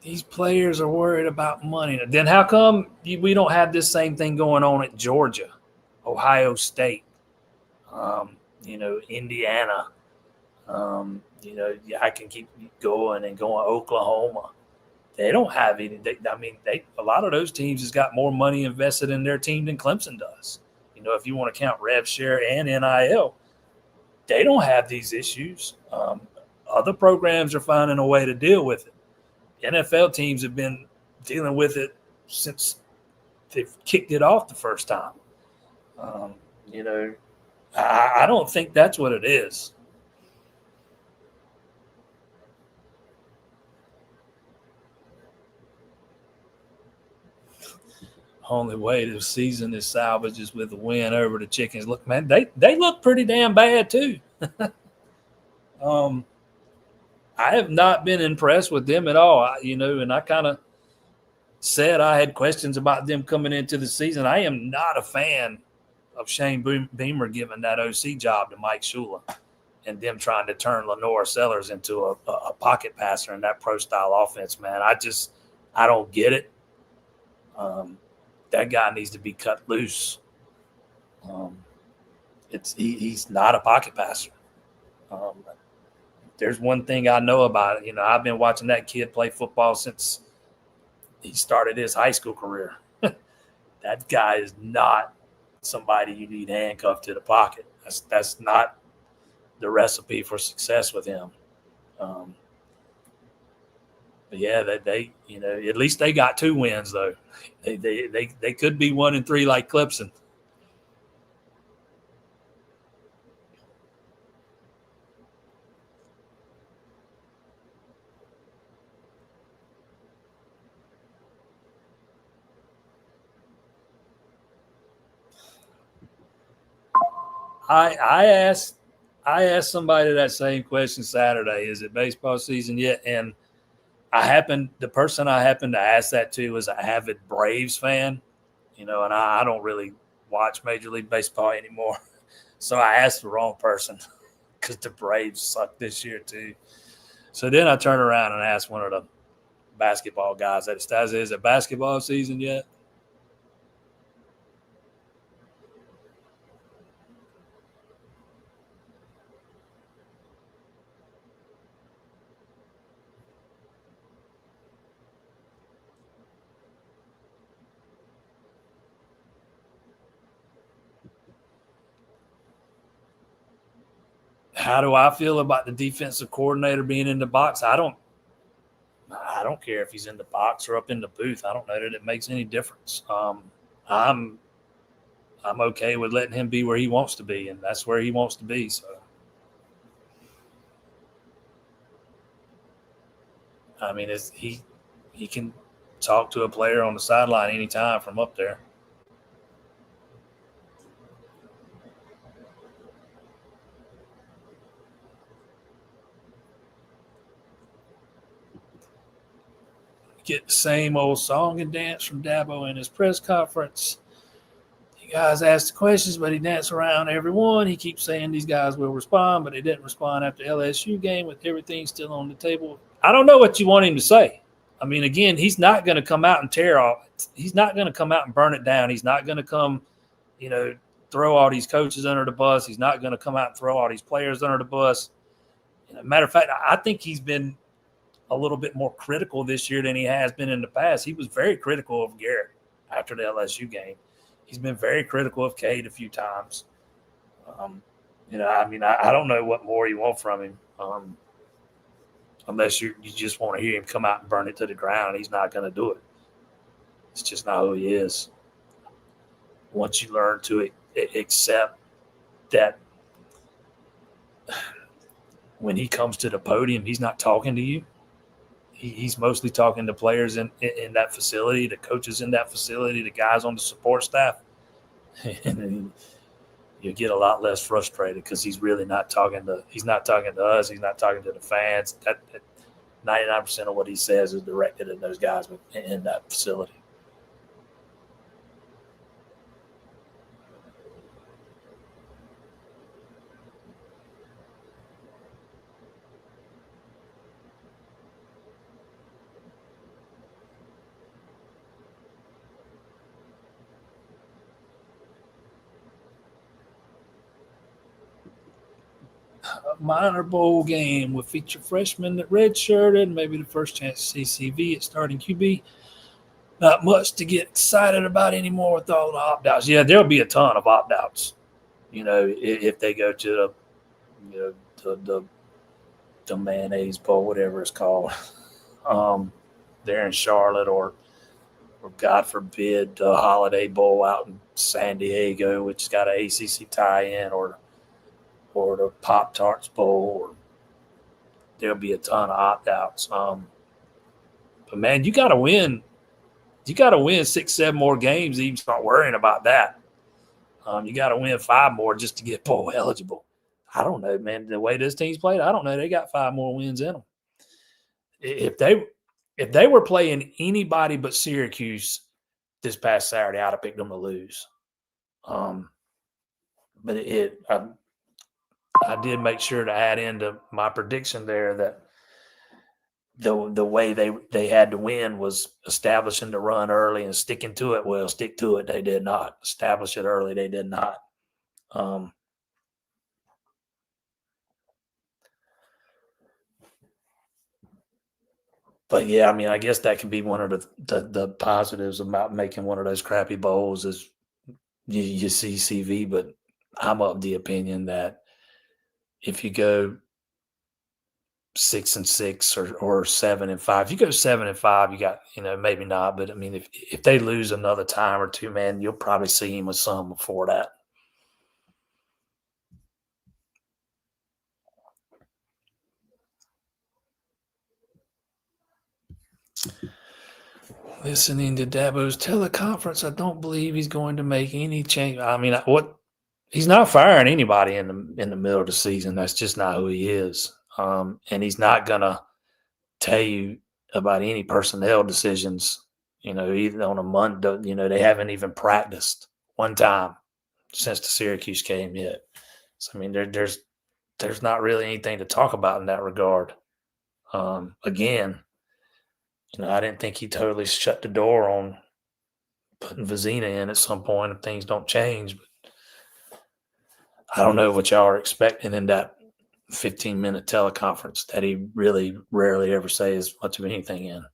these players are worried about money. Then how come we don't have this same thing going on at Georgia, Ohio State, Indiana? I can keep going and going. Oklahoma. They don't have any. A lot of those teams has got more money invested in their team than Clemson does. If you want to count rev share and NIL, they don't have these issues. Other programs are finding a way to deal with it. NFL teams have been dealing with it since they've kicked it off the first time. I don't think that's what it is. Only way the season is salvaged is with a win over the Chickens. Look, man, they look pretty damn bad too. I have not been impressed with them at all. And I kind of said I had questions about them coming into the season. I am not a fan of Shane Beamer giving that OC job to Mike Shula and them trying to turn Lenore Sellers into a pocket passer in that pro-style offense, man. I don't get it. That guy needs to be cut loose. He's not a pocket passer. There's one thing I know about it. I've been watching that kid play football since he started his high school career. That guy is not somebody you need handcuffed to the pocket. That's not the recipe for success with him. But yeah, they at least they got 2 wins though. They could be 1-3 like Clemson. I asked somebody that same question Saturday. Is it baseball season yet? And the person I happened to ask that to was an avid Braves fan, and I don't really watch Major League Baseball anymore. So I asked the wrong person because the Braves suck this year too. So then I turned around and asked one of the basketball guys, is it basketball season yet? How do I feel about the defensive coordinator being in the box? I don't care if he's in the box or up in the booth. I don't know that it makes any difference. I'm okay with letting him be where he wants to be, and that's where he wants to be. So, I mean, he can talk to a player on the sideline anytime from up there. Get the same old song and dance from Dabo in his press conference. You guys ask the questions, but he danced around everyone. He keeps saying these guys will respond, but they didn't respond after LSU game with everything still on the table. I don't know what you want him to say. I mean, again, he's not going to come out and tear off. He's not going to come out and burn it down. He's not going to come, throw all these coaches under the bus. He's not going to come out and throw all these players under the bus. Matter of fact, I think he's been a little bit more critical this year than he has been in the past. He was very critical of Garrett after the LSU game. He's been very critical of Cade a few times. I don't know what more you want from him, unless you just want to hear him come out and burn it to the ground. He's not going to do it. It's just not who he is. Once you learn to accept that when he comes to the podium, he's not talking to you. He's mostly talking to players in that facility, the coaches in that facility, the guys on the support staff. And you get a lot less frustrated because he's really not talking to. He's not talking to us. He's not talking to the fans. That 99% of what he says is directed at those guys in that facility. a minor bowl game will feature freshmen that redshirted, maybe the first chance to see CV at starting QB. Not much to get excited about anymore with all the opt-outs. Yeah, there'll be a ton of opt-outs, if they go to the mayonnaise bowl, whatever it's called, there in Charlotte, or God forbid, the Holiday Bowl out in San Diego, which has got an ACC tie-in, or the Pop-Tarts Bowl, or there'll be a ton of opt-outs. But man, you got to win. You got to win 6-7 more games to even start worrying about that. You got to win 5 more just to get bowl eligible. I don't know, man. The way this team's played, I don't know. They got 5 more wins in them. If they were playing anybody but Syracuse this past Saturday, I'd have picked them to lose. But I did make sure to add into my prediction there that the way they had to win was establishing the run early and sticking to it. Well, stick to it. They did not. Establish it early. They did not. But yeah, I mean, I guess that could be one of the positives about making one of those crappy bowls is you see CV. But I'm of the opinion that if you go 6-6 or 7-5, if you go 7-5, you got, maybe not. But I mean, if they lose another time or two, man, you'll probably see him with some before that. Listening to Dabo's teleconference, I don't believe he's going to make any change. I mean, he's not firing anybody in the middle of the season. That's just not who he is. And he's not gonna tell you about any personnel decisions. Even on a Monday. They haven't even practiced one time since the Syracuse game yet. So I mean, there's not really anything to talk about in that regard. Again, I didn't think he totally shut the door on putting Vizina in at some point if things don't change. But I don't know what y'all are expecting in that 15-minute teleconference that he really rarely ever says much of anything in.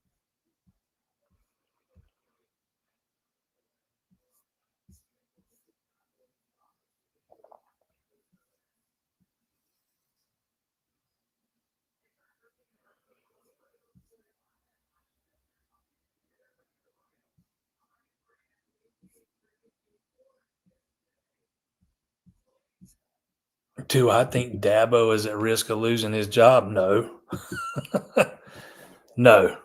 Do I think Dabo is at risk of losing his job? No. No.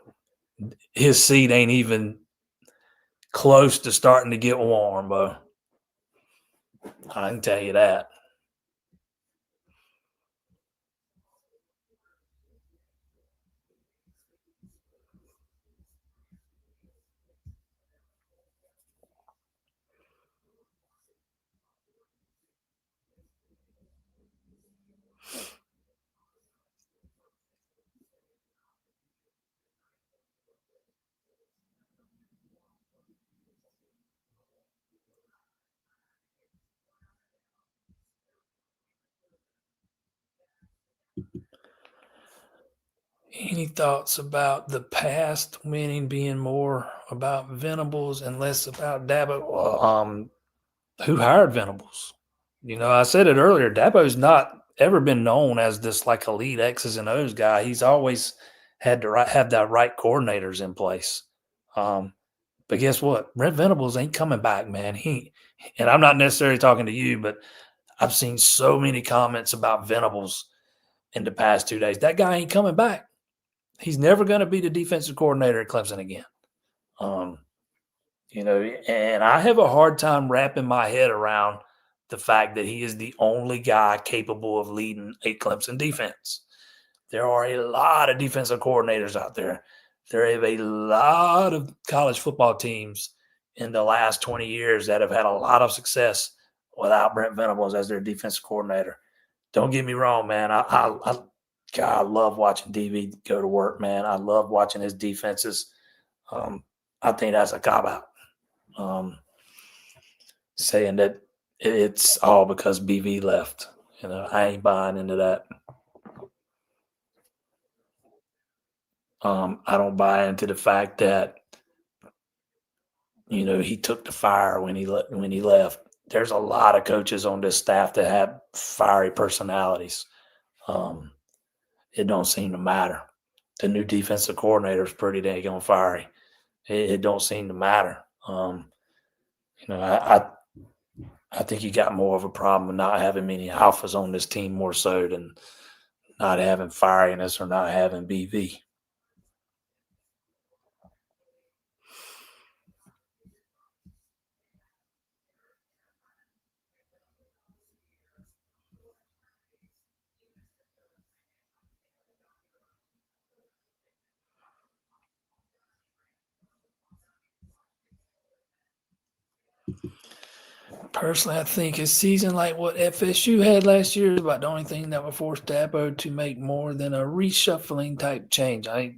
His seat ain't even close to starting to get warm, bro. I can tell you that. Any thoughts about the past winning being more about Venables and less about Dabo? Well, who hired Venables? I said it earlier. Dabo's not ever been known as this like elite X's and O's guy. He's always had to have the right coordinators in place. But guess what? Brent Venables ain't coming back, man. And I'm not necessarily talking to you, but I've seen so many comments about Venables in the past 2 days. That guy ain't coming back. He's never going to be the defensive coordinator at Clemson again. And I have a hard time wrapping my head around the fact that he is the only guy capable of leading a Clemson defense. There are a lot of defensive coordinators out there. There are a lot of college football teams in the last 20 years that have had a lot of success without Brent Venables as their defensive coordinator. Don't get me wrong, man. I love watching DV go to work, man. I love watching his defenses. I think that's a cop-out. Saying that it's all because BV left. I ain't buying into that. I don't buy into the fact that he took the fire when he left. There's a lot of coaches on this staff that have fiery personalities. Um, it don't seem to matter. The new defensive coordinator is pretty dang fiery. It don't seem to matter. I think you got more of a problem with not having many alphas on this team more so than not having fieriness or not having BV. Personally, I think a season like what FSU had last year is about the only thing that would force Dabo to make more than a reshuffling type change. I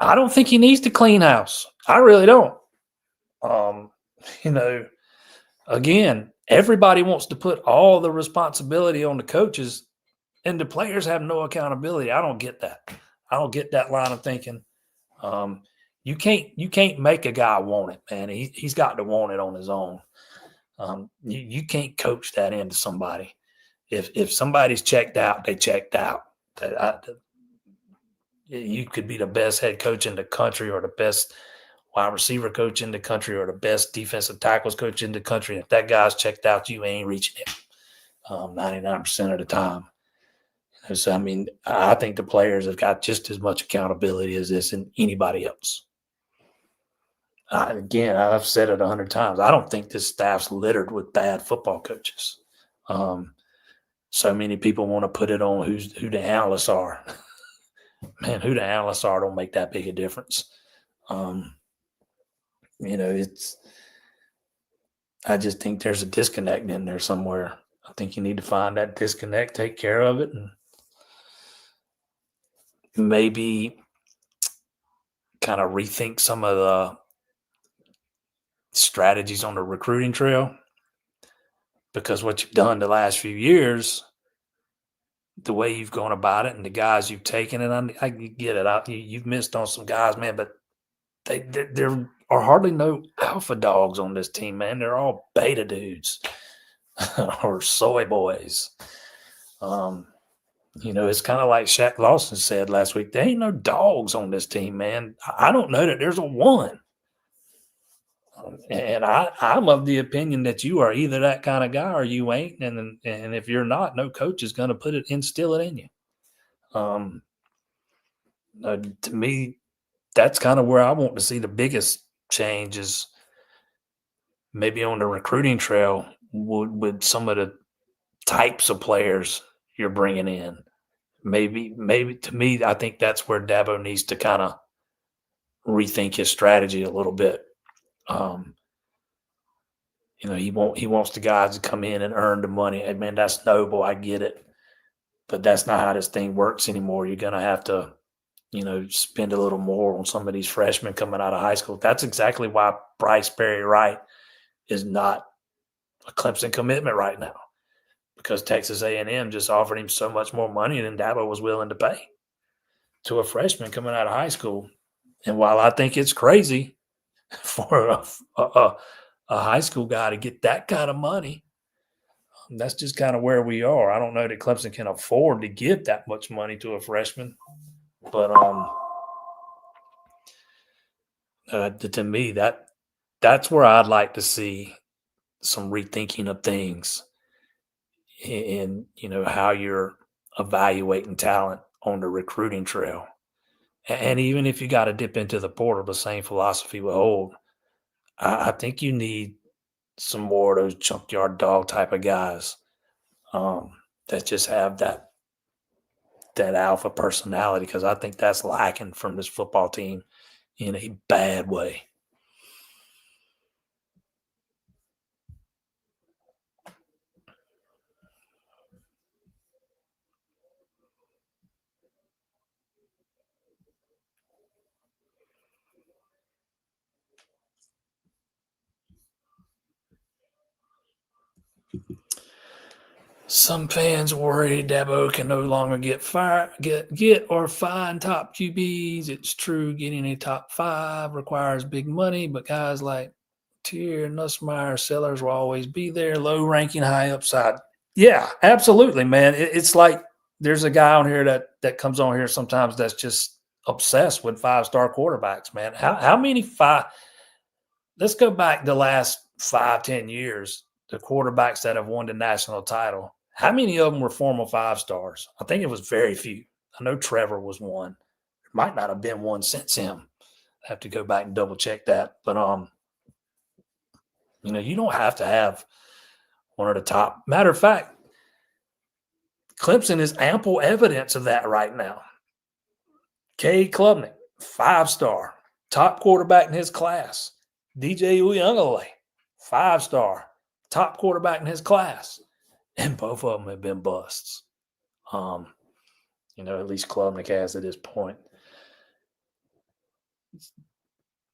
don't think he needs to clean house. I really don't. Um, you know, again, everybody wants to put all the responsibility on the coaches, and the players have no accountability. I don't get that. I don't get that line of thinking. You can't make a guy want it, man. He's got to want it on his own. You can't coach that into somebody. If somebody's checked out, they checked out. You could be the best head coach in the country or the best wide receiver coach in the country or the best defensive tackles coach in the country. If that guy's checked out, you ain't reaching it 99% of the time. So, I mean, I think the players have got just as much accountability as this and anybody else. Again, I've said it 100 times. I don't think this staff's littered with bad football coaches. So many people want to put it on who the analysts are. Man, who the analysts are don't make that big a difference. I just think there's a disconnect in there somewhere. I think you need to find that disconnect, take care of it, and maybe kind of rethink some of the strategies on the recruiting trail. Because what you've done the last few years, the way you've gone about it and the guys you've taken, and I get it. You've missed on some guys, man, but there are hardly no alpha dogs on this team, man. They're all beta dudes or soy boys. It's kind of like Shaq Lawson said last week. There ain't no dogs on this team, man. I don't know that there's a one. And I'm of the opinion that you are either that kind of guy or you ain't. And if you're not, no coach is going to instill it in you. To me, that's kind of where I want to see the biggest change is maybe on the recruiting trail with some of the types of players you're bringing in. Maybe to me, I think that's where Dabo needs to kind of rethink his strategy a little bit. He wants the guys to come in and earn the money. And man, that's noble. I get it. But that's not how this thing works anymore. You're going to have to, spend a little more on some of these freshmen coming out of high school. That's exactly why Bryce Perry Wright is not a Clemson commitment right now, because Texas A&M just offered him so much more money than Dabo was willing to pay to a freshman coming out of high school. And while I think it's crazy for a high school guy to get that kind of money, that's just kind of where we are. I don't know that Clemson can afford to give that much money to a freshman, but to me, that's where I'd like to see some rethinking of things in how you're evaluating talent on the recruiting trail. And even if you got to dip into the portal, the same philosophy will hold. I think you need some more of those junkyard dog type of guys that just have that alpha personality, because I think that's lacking from this football team in a bad way. Some fans worry Dabo can no longer get or find top QBs. It's true, getting a top 5 requires big money, but guys like Tier, Nussmeier, Sellers will always be there. Low ranking, high upside. Yeah, absolutely, man. It's like there's a guy on here that comes on here sometimes that's just obsessed with 5-star quarterbacks, man. How many five? Let's go back the last 5-10 years. The quarterbacks that have won the national title. How many of them were former 5-stars? I think it was very few. I know Trevor was one. There might not have been one since him. I have to go back and double check that. But you don't have to have one of the top. Matter of fact, Clemson is ample evidence of that right now. Klubnik, 5-star, top quarterback in his class. DJ Uyunglele, 5-star, top quarterback in his class. And both of them have been busts. At least Klubnik has at this point.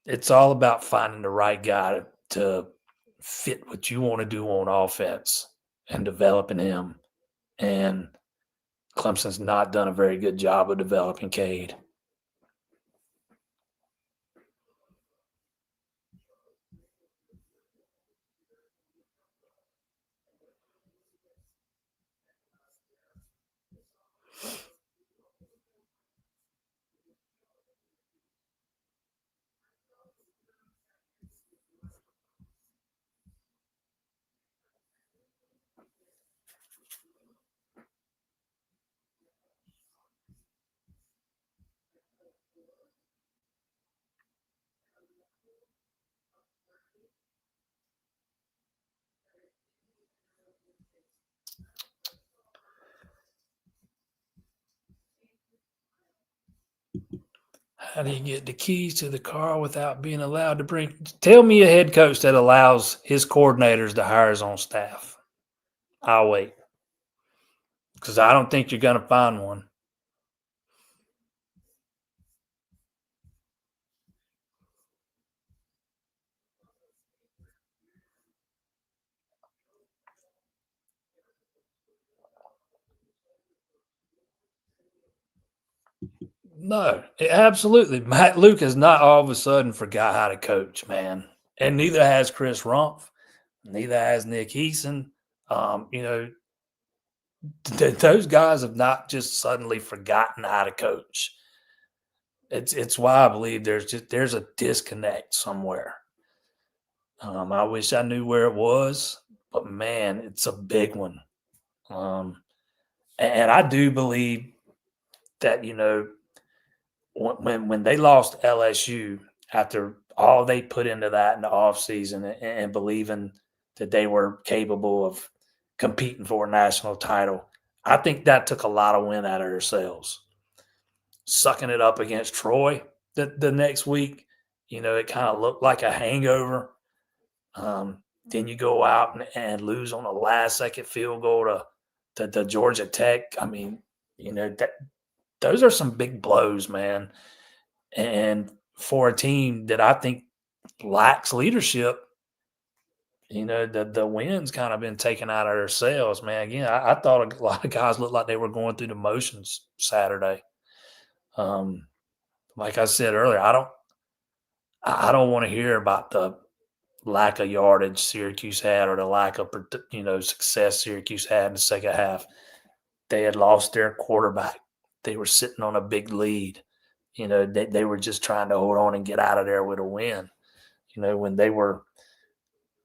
It's all about finding the right guy to fit what you want to do on offense and developing him. And Clemson's not done a very good job of developing Cade. How do you get the keys to the car without being allowed to bring? Tell me a head coach that allows his coordinators to hire his own staff. I'll wait because I don't think you're going to find one. No, absolutely. Matt Luke has not all of a sudden forgot how to coach, man. And neither has Chris Rumpf. Neither has Nick Eason. Those guys have not just suddenly forgotten how to coach. It's why I believe there's a disconnect somewhere. I wish I knew where it was, but man, it's a big one. And I do believe that when they lost LSU after all they put into that in the offseason and believing that they were capable of competing for a national title, I think that took a lot of wind out of themselves. Sucking it up against Troy the next week, it kind of looked like a hangover. Then you go out and lose on a last-second field goal to Georgia Tech. I mean, those are some big blows, man. And for a team that I think lacks leadership, the wins kind of been taken out of themselves, man. Again, I thought a lot of guys looked like they were going through the motions Saturday. Like I said earlier, I don't want to hear about the lack of yardage Syracuse had or the lack of success Syracuse had in the second half. They had lost their quarterback. They were sitting on a big lead. They were just trying to hold on and get out of there with a win. When they were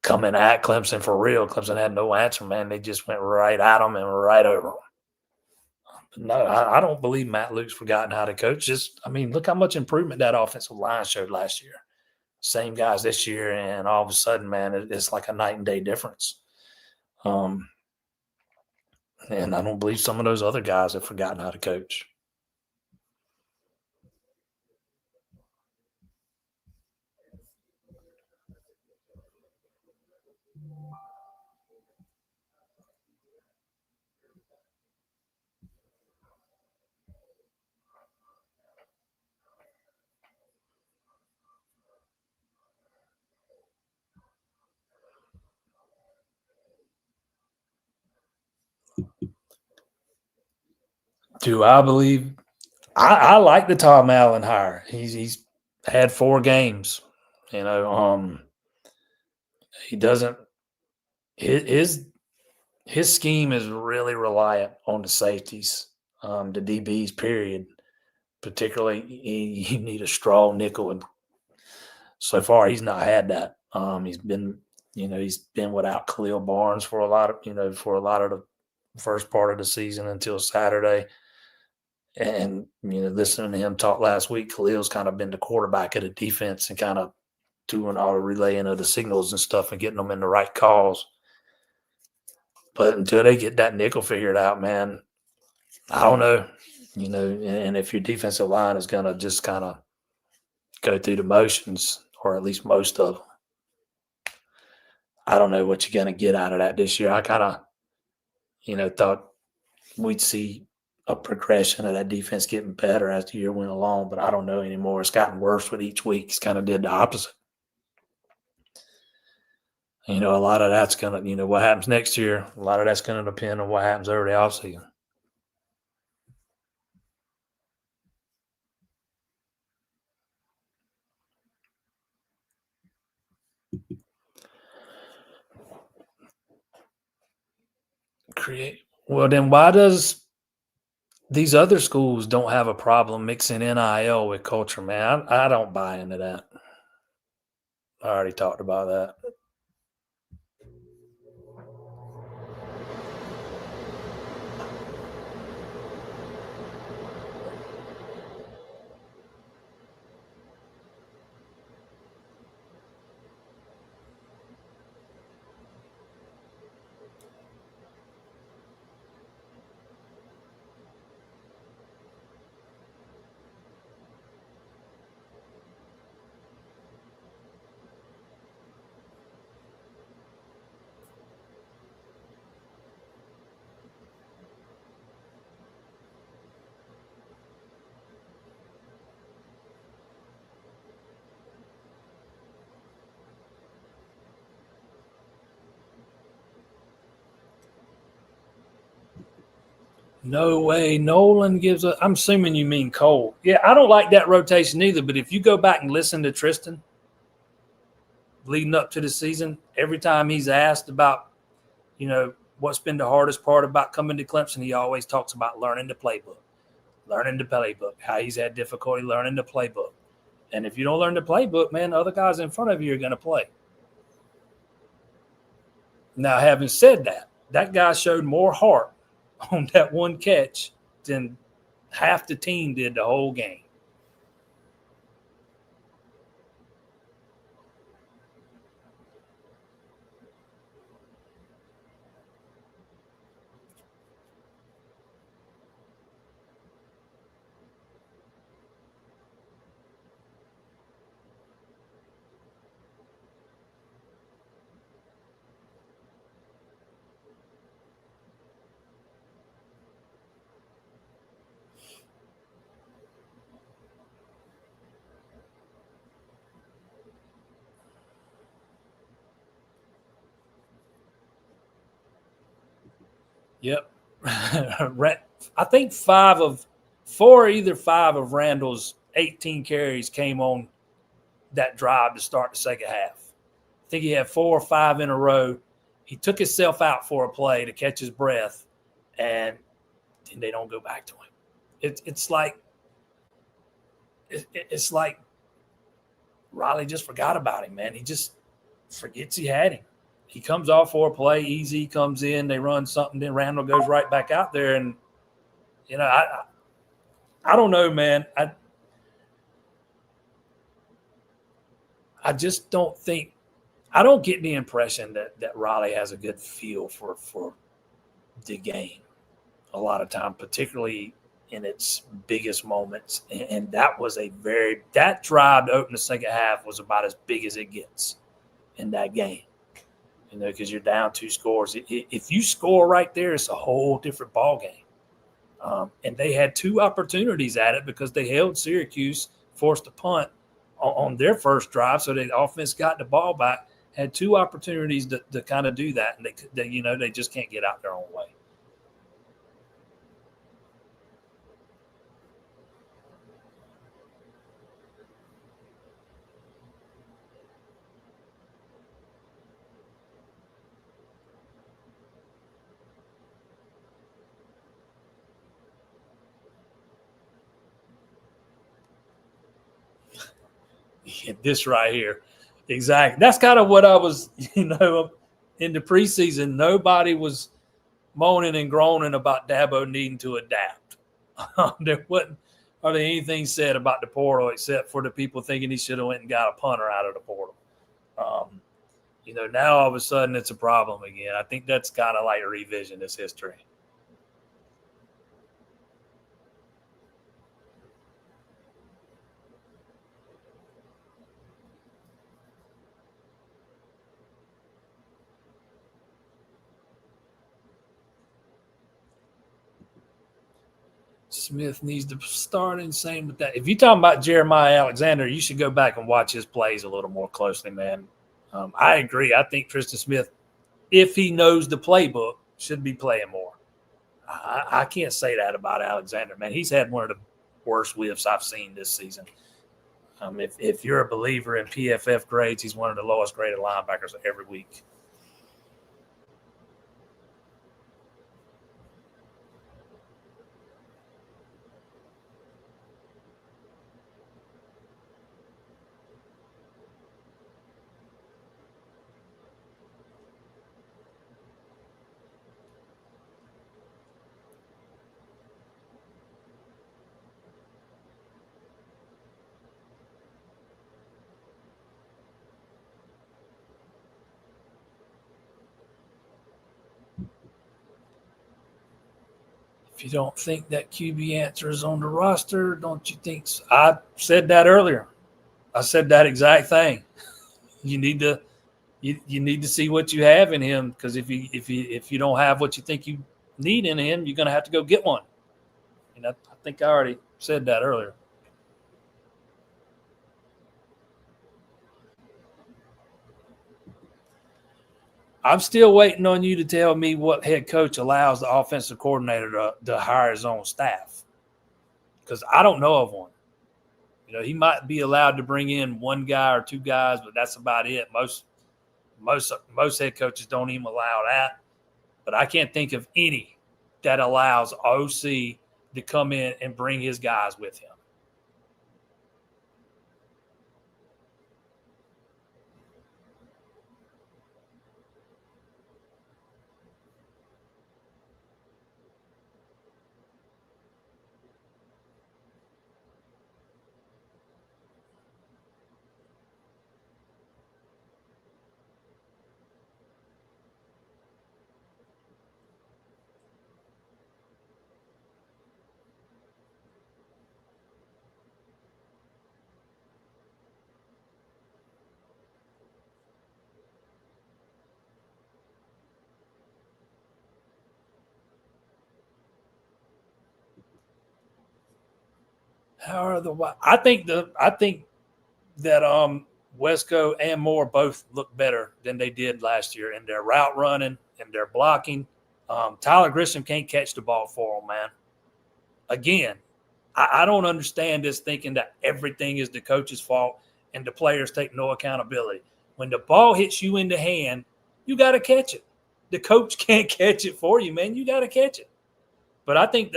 coming at Clemson for real, Clemson had no answer, man. They just went right at them and right over them. No, I don't believe Matt Luke's forgotten how to coach. Look how much improvement that offensive line showed last year. Same guys this year, and all of a sudden, man, it's like a night and day difference. And I don't believe some of those other guys have forgotten how to coach. Do I believe? I like the Tom Allen hire. He's had 4 games. You know, he doesn't his scheme is really reliant on the safeties, the DBs. Period. Particularly, you need a strong nickel, and so far he's not had that. He's been without Khalil Barnes for a lot of the first part of the season until Saturday. And listening to him talk last week, Khalil's kind of been the quarterback of the defense and kind of doing all the relaying of the signals and stuff and getting them in the right calls. But until they get that nickel figured out, man, I don't know. And if your defensive line is going to just kind of go through the motions, or at least most of them, I don't know what you're going to get out of that this year. I kind of, thought we'd see a progression of that defense getting better as the year went along, but I don't know anymore. It's gotten worse with each week. It's kind of did the opposite. A lot of that's going to, what happens next year, a lot of that's going to depend on what happens over the offseason. Well, then why does these other schools don't have a problem mixing NIL with culture, man? I don't buy into that. I already talked about that. No way. Nolan gives a – I'm assuming you mean Cole. Yeah, I don't like that rotation either, but if you go back and listen to Tristan leading up to the season, every time he's asked about, what's been the hardest part about coming to Clemson, he always talks about learning the playbook, how he's had difficulty learning the playbook. And if you don't learn the playbook, man, the other guys in front of you are going to play. Now, having said that, that guy showed more heart on that one catch than half the team did the whole game. Yep. I think 5 of Randall's 18 carries came on that drive to start the second half. I think he had 4 or 5 in a row. He took himself out for a play to catch his breath, and then they don't go back to him. It's like Riley just forgot about him, man. He just forgets he had him. He comes off for a play, easy, comes in, they run something, then Randall goes right back out there. And, I don't know, man. I just don't think – I don't get the impression that Riley has a good feel for the game a lot of time, particularly in its biggest moments. And that was that drive to open the second half was about as big as it gets in that game. Because you're down 2 scores. If you score right there, it's a whole different ball game. And they had 2 opportunities at it because they held Syracuse, forced a punt on their first drive, so the offense got the ball back. Had 2 opportunities to kind of do that, and they just can't get out their own way. This right here. Exactly. That's kind of what I was, in the preseason. Nobody was moaning and groaning about Dabo needing to adapt. There wasn't hardly anything said about the portal except for the people thinking he should have went and got a punter out of the portal. Now all of a sudden it's a problem again. I think that's kind of like a revisionist history. Smith needs to start, and same with that. If you're talking about Jeremiah Alexander, you should go back and watch his plays a little more closely, man. I agree. I think Tristan Smith, if he knows the playbook, should be playing more. I can't say that about Alexander, man. He's had one of the worst whiffs I've seen this season. If you're a believer in PFF grades, he's one of the lowest graded linebackers every week. If you don't think that QB answer is on the roster, don't you think so? I said that earlier. I said that exact thing. You need to see what you have in him, because if you don't have what you think you need in him, you're going to have to go get one. And I think I already said that earlier. I'm still waiting on you to tell me what head coach allows the offensive coordinator to hire his own staff, because I don't know of one. He might be allowed to bring in one guy or two guys, but that's about it. Most head coaches don't even allow that. But I can't think of any that allows OC to come in and bring his guys with him. How are the? I think that Wesco and Moore both look better than they did last year in their route running and their blocking. Tyler Grisham can't catch the ball for them, man. Again, I don't understand this thinking that everything is the coach's fault and the players take no accountability. When the ball hits you in the hand, you got to catch it. The coach can't catch it for you, man. You got to catch it. But I think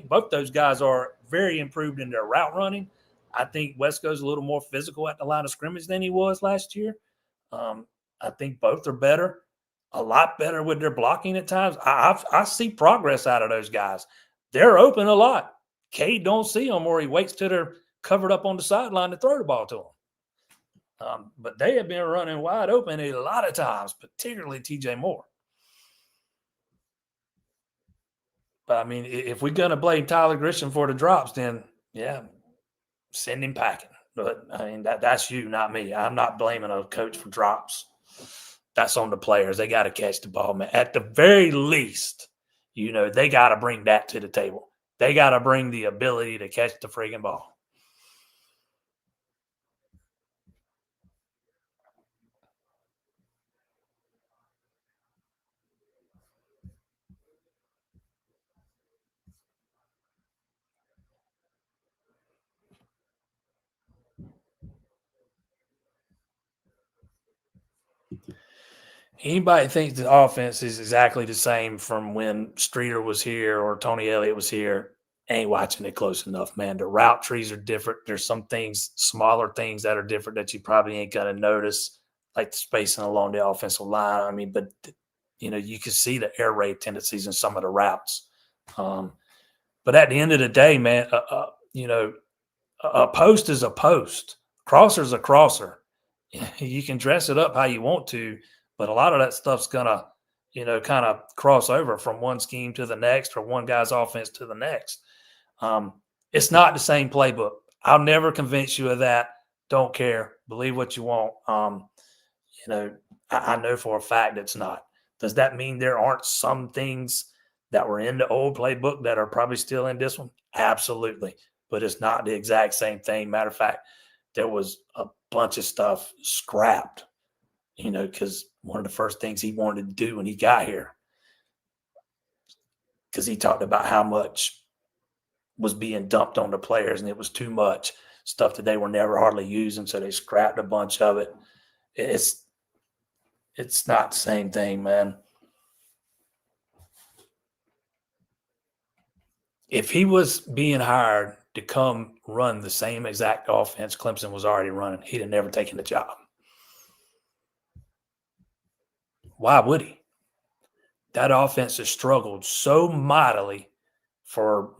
both those guys are very improved in their route running. I think Wesco's a little more physical at the line of scrimmage than he was last year. I think both are better, a lot better with their blocking at times. I see progress out of those guys. They're open a lot. Cade don't see them, or he waits till they're covered up on the sideline to throw the ball to them. But they have been running wide open a lot of times, particularly TJ Moore. But, I mean, if we're going to blame Tyler Grisham for the drops, then, yeah, send him packing. But, I mean, that's you, not me. I'm not blaming a coach for drops. That's on the players. They got to catch the ball, man. At the very least, they got to bring that to the table. They got to bring the ability to catch the friggin' ball. Anybody thinks the offense is exactly the same from when Streeter was here or Tony Elliott was here, ain't watching it close enough, man. The route trees are different. There's some things, smaller things that are different that you probably ain't going to notice, like the spacing along the offensive line. I mean, but, you can see the air raid tendencies in some of the routes. But at the end of the day, man, a post is a post. Crosser's a crosser. You can dress it up how you want to, but a lot of that stuff's going to, kind of cross over from one scheme to the next or one guy's offense to the next. It's not the same playbook. I'll never convince you of that. Don't care. Believe what you want. I know for a fact it's not. Does that mean there aren't some things that were in the old playbook that are probably still in this one? Absolutely. But it's not the exact same thing. Matter of fact, there was a bunch of stuff scrapped, because one of the first things he wanted to do when he got here, because he talked about how much was being dumped on the players and it was too much stuff that they were never hardly using. So they scrapped a bunch of it. It's not the same thing, man. If he was being hired to come run the same exact offense Clemson was already running, he'd have never taken the job. Why would he? That offense has struggled so mightily for,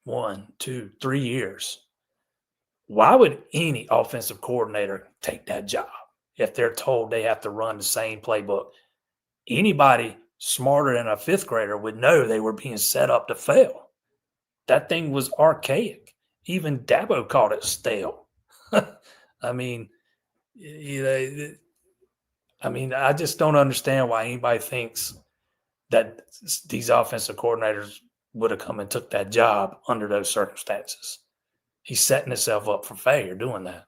1, 2, 3 years. Why would any offensive coordinator take that job if they're told they have to run the same playbook? Anybody smarter than a fifth grader would know they were being set up to fail. That thing was archaic. Even Dabo called it stale. I mean, I just don't understand why anybody thinks that these offensive coordinators would have come and took that job under those circumstances. He's setting himself up for failure doing that.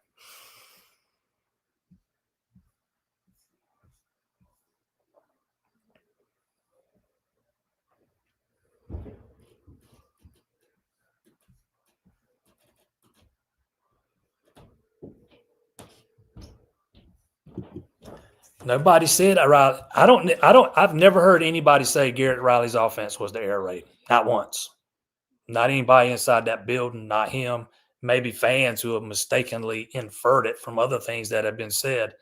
Nobody said I've never heard anybody say Garrett Riley's offense was the air raid. Not once. Not anybody inside that building, not him. Maybe fans who have mistakenly inferred it from other things that have been said.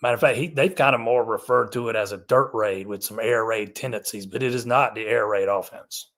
Matter of fact, they've kind of more referred to it as a dirt raid with some air raid tendencies, but it is not the air raid offense.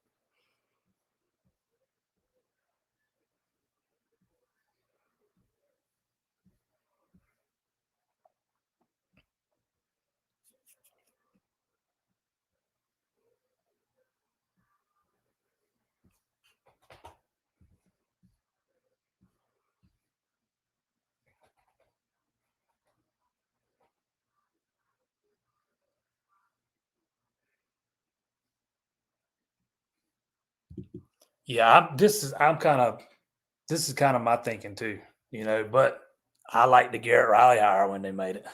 Yeah, this is kind of my thinking too, but I like the Garrett Riley hire when they made it.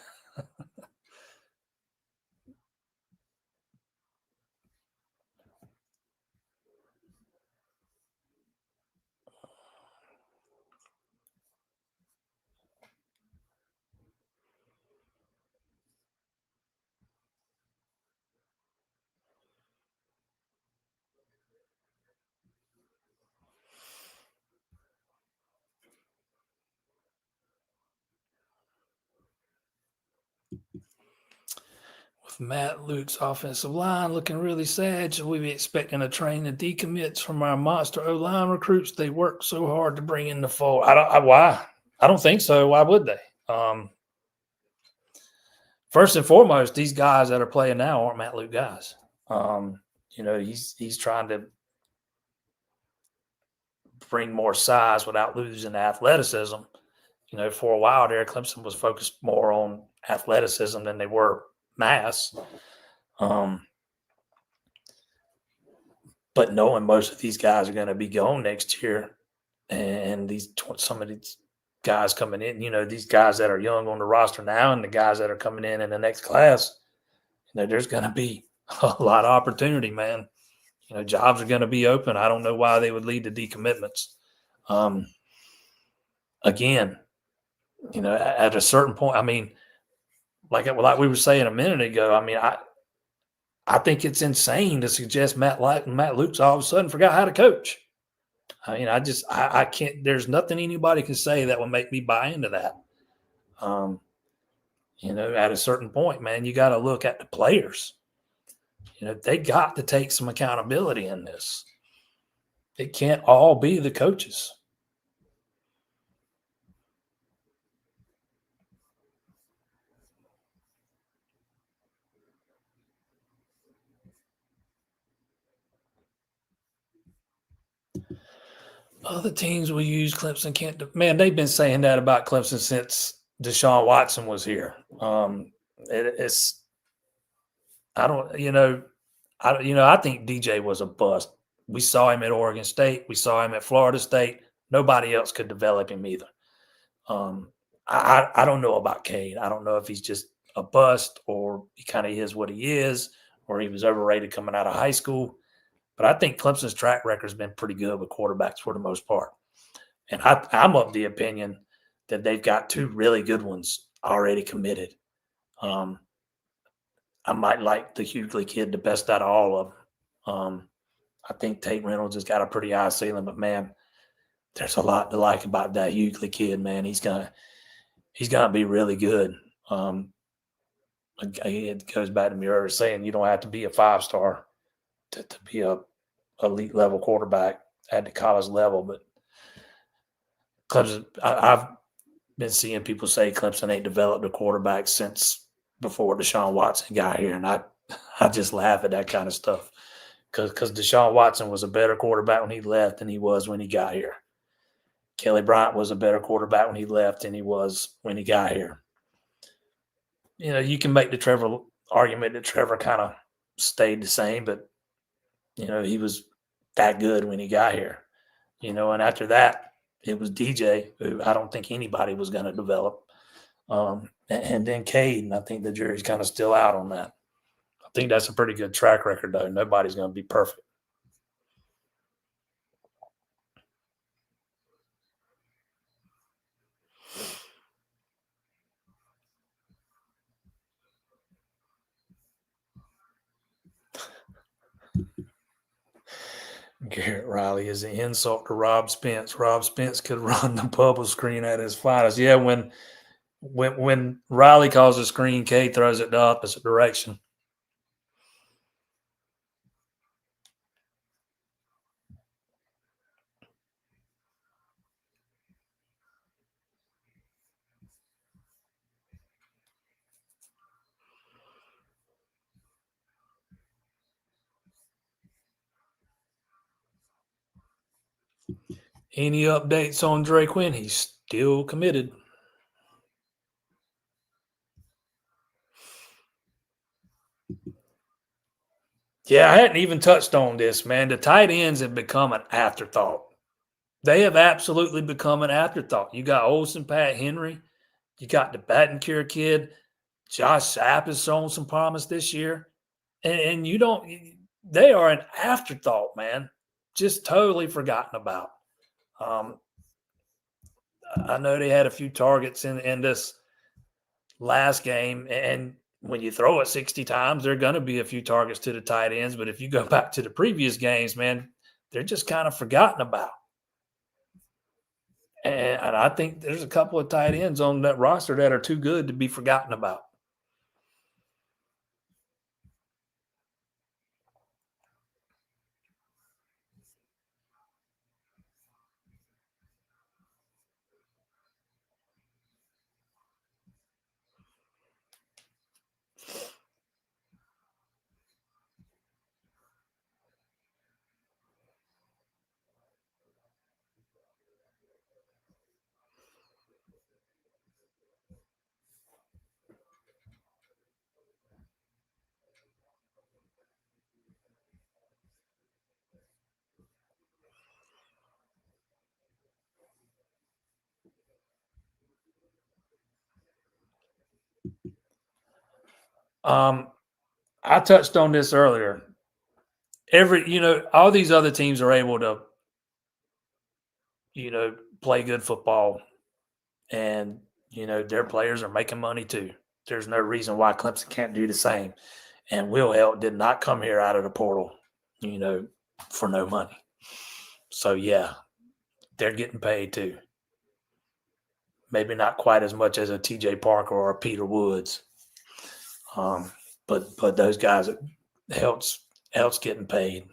With Matt Luke's offensive line looking really sad, should we be expecting a train of decommits from our monster O-line recruits they worked so hard to bring in the fold? Why? I don't think so. Why would they? First and foremost, these guys that are playing now aren't Matt Luke guys. He's trying to bring more size without losing the athleticism. For a while there, Clemson was focused more on athleticism than they were mass. But knowing most of these guys are going to be gone next year, and some of these guys coming in, these guys that are young on the roster now and the guys that are coming in the next class, there's going to be a lot of opportunity, man. Jobs are going to be open. I don't know why they would lead to decommitments. Again, at a certain point, I mean, like we were saying a minute ago, I mean, I think it's insane to suggest Matt Luke's all of a sudden forgot how to coach. I mean, I can't. There's nothing anybody can say that will make me buy into that. At a certain point, man, you got to look at the players. They got to take some accountability in this. It can't all be the coaches. Other teams will use Clemson can't. Man, they've been saying that about Clemson since Deshaun Watson was here. It's I don't I think DJ was a bust. We saw him at Oregon State. We saw him at Florida State. Nobody else could develop him either. I don't know about Cade. I don't know if he's just a bust or he kind of is what he is, or he was overrated coming out of high school. But I think Clemson's track record has been pretty good with quarterbacks for the most part. And I'm of the opinion that they've got two really good ones already committed. I might like the Hughley kid the best out of all of them. I think Tate Reynolds has got a pretty high ceiling, but man, there's a lot to like about that Hughley kid, man. He's gonna be really good. It goes back to me earlier saying you don't have to be a 5-star to be a elite level quarterback at the college level, but Clemson, I've been seeing people say Clemson ain't developed a quarterback since before Deshaun Watson got here, and I just laugh at that kind of stuff because Deshaun Watson was a better quarterback when he left than he was when he got here. Kelly Bryant was a better quarterback when he left than he was when he got here. You can make the Trevor argument that Trevor kind of stayed the same, but he was that good when he got here. And after that, it was DJ, who I don't think anybody was going to develop. And then Cade, and I think the jury's kind of still out on that. I think that's a pretty good track record, though. Nobody's going to be perfect. Garrett Riley is an insult to Rob Spence. Rob Spence could run the bubble screen at his finest. Yeah, when Riley calls a screen, Cade throws it the opposite direction. Any updates on Drake Quinn? He's still committed. Yeah, I hadn't even touched on this, man. The tight ends have become an afterthought. They have absolutely become an afterthought. You got Olsen, Pat Henry. You got the Battencure kid. Josh Sapp has shown some promise this year. And they are an afterthought, man. Just totally forgotten about. I know they had a few targets in this last game, and when you throw it 60 times, there are going to be a few targets to the tight ends. But if you go back to the previous games, man, they're just kind of forgotten about. And I think there's a couple of tight ends on that roster that are too good to be forgotten about. I touched on this earlier. All these other teams are able to, play good football, and their players are making money too. There's no reason why Clemson can't do the same. And Will Helt did not come here out of the portal, for no money. So, yeah, they're getting paid too. Maybe not quite as much as a TJ Parker or a Peter Woods. But those guys, Helt's getting paid.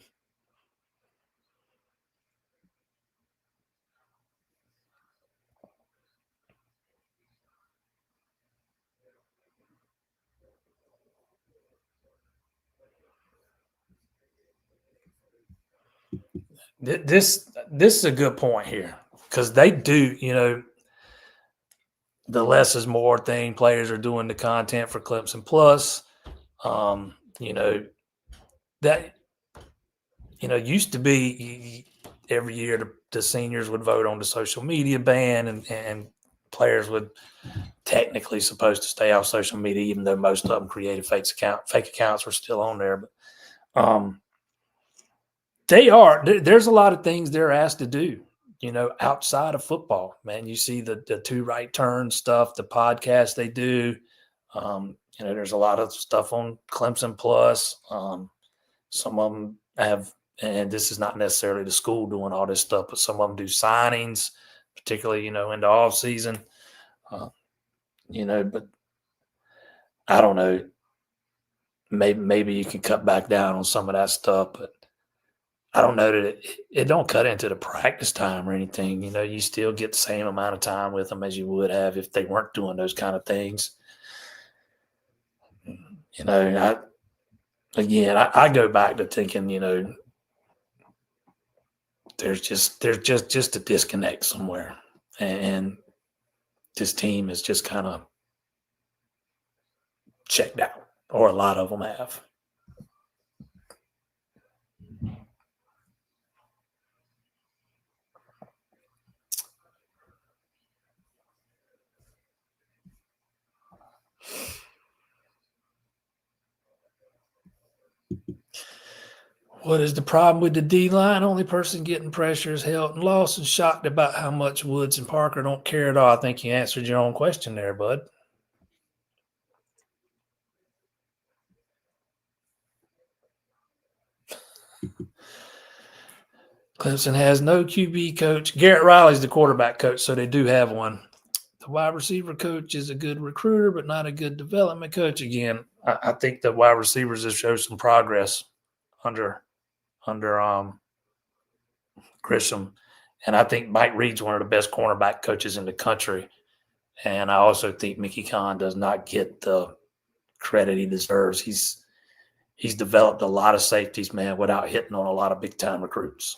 This is a good point here, because they do, the less is more thing. Players are doing the content for Clemson Plus. That used to be every year the seniors would vote on the social media ban, and players would technically supposed to stay off social media, even though most of them created fake accounts were still on there. But there's a lot of things they're asked to do, outside of football, man. You see the two right turn stuff, the podcast they do. There's a lot of stuff on Clemson Plus. Some of them have, and this is not necessarily the school doing all this stuff, but some of them do signings, particularly, in the off season. But I don't know. Maybe you can cut back down on some of that stuff, but I don't know that it don't cut into the practice time or anything. You still get the same amount of time with them as you would have if they weren't doing those kind of things. I go back to thinking, there's just a disconnect somewhere, and this team is just kind of checked out, or a lot of them have. What is the problem with the D-line? Only person getting pressure is Helt and Lawson. Shocked about how much Woods and Parker don't care at all. I think you answered your own question there, bud. Clemson has no QB coach. Garrett Riley's the quarterback coach, so they do have one. The wide receiver coach is a good recruiter, but not a good development coach. Again, I think the wide receivers have showed some progress under Grissom. And I think Mike Reed's one of the best cornerback coaches in the country. And I also think Mickey Kahn does not get the credit he deserves. He's developed a lot of safeties, man, without hitting on a lot of big-time recruits.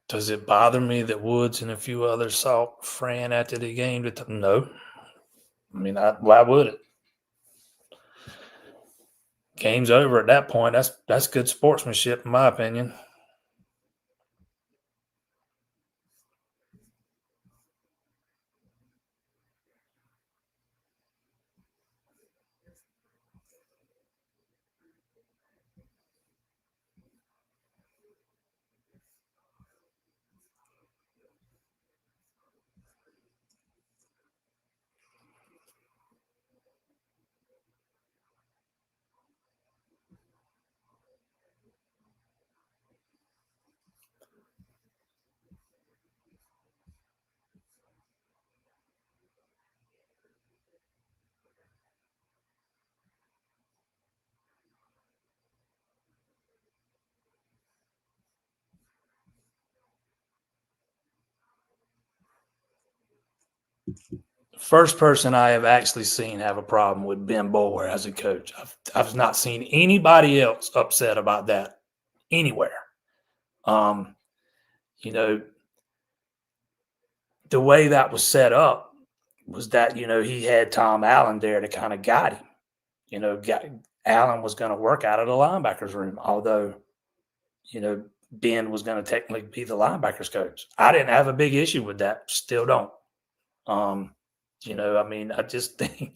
Does it bother me that Woods and a few others saw Fran after the game? No. I mean, why would it? Game's over at that point. That's good sportsmanship, in my opinion. First person I have actually seen have a problem with Ben Boulware as a coach. I've not seen anybody else upset about that anywhere. The way that was set up was that, he had Tom Allen there to kind of guide him. Allen was going to work out of the linebackers room, although, Ben was going to technically be the linebackers coach. I didn't have a big issue with that. Still don't. I mean, I just think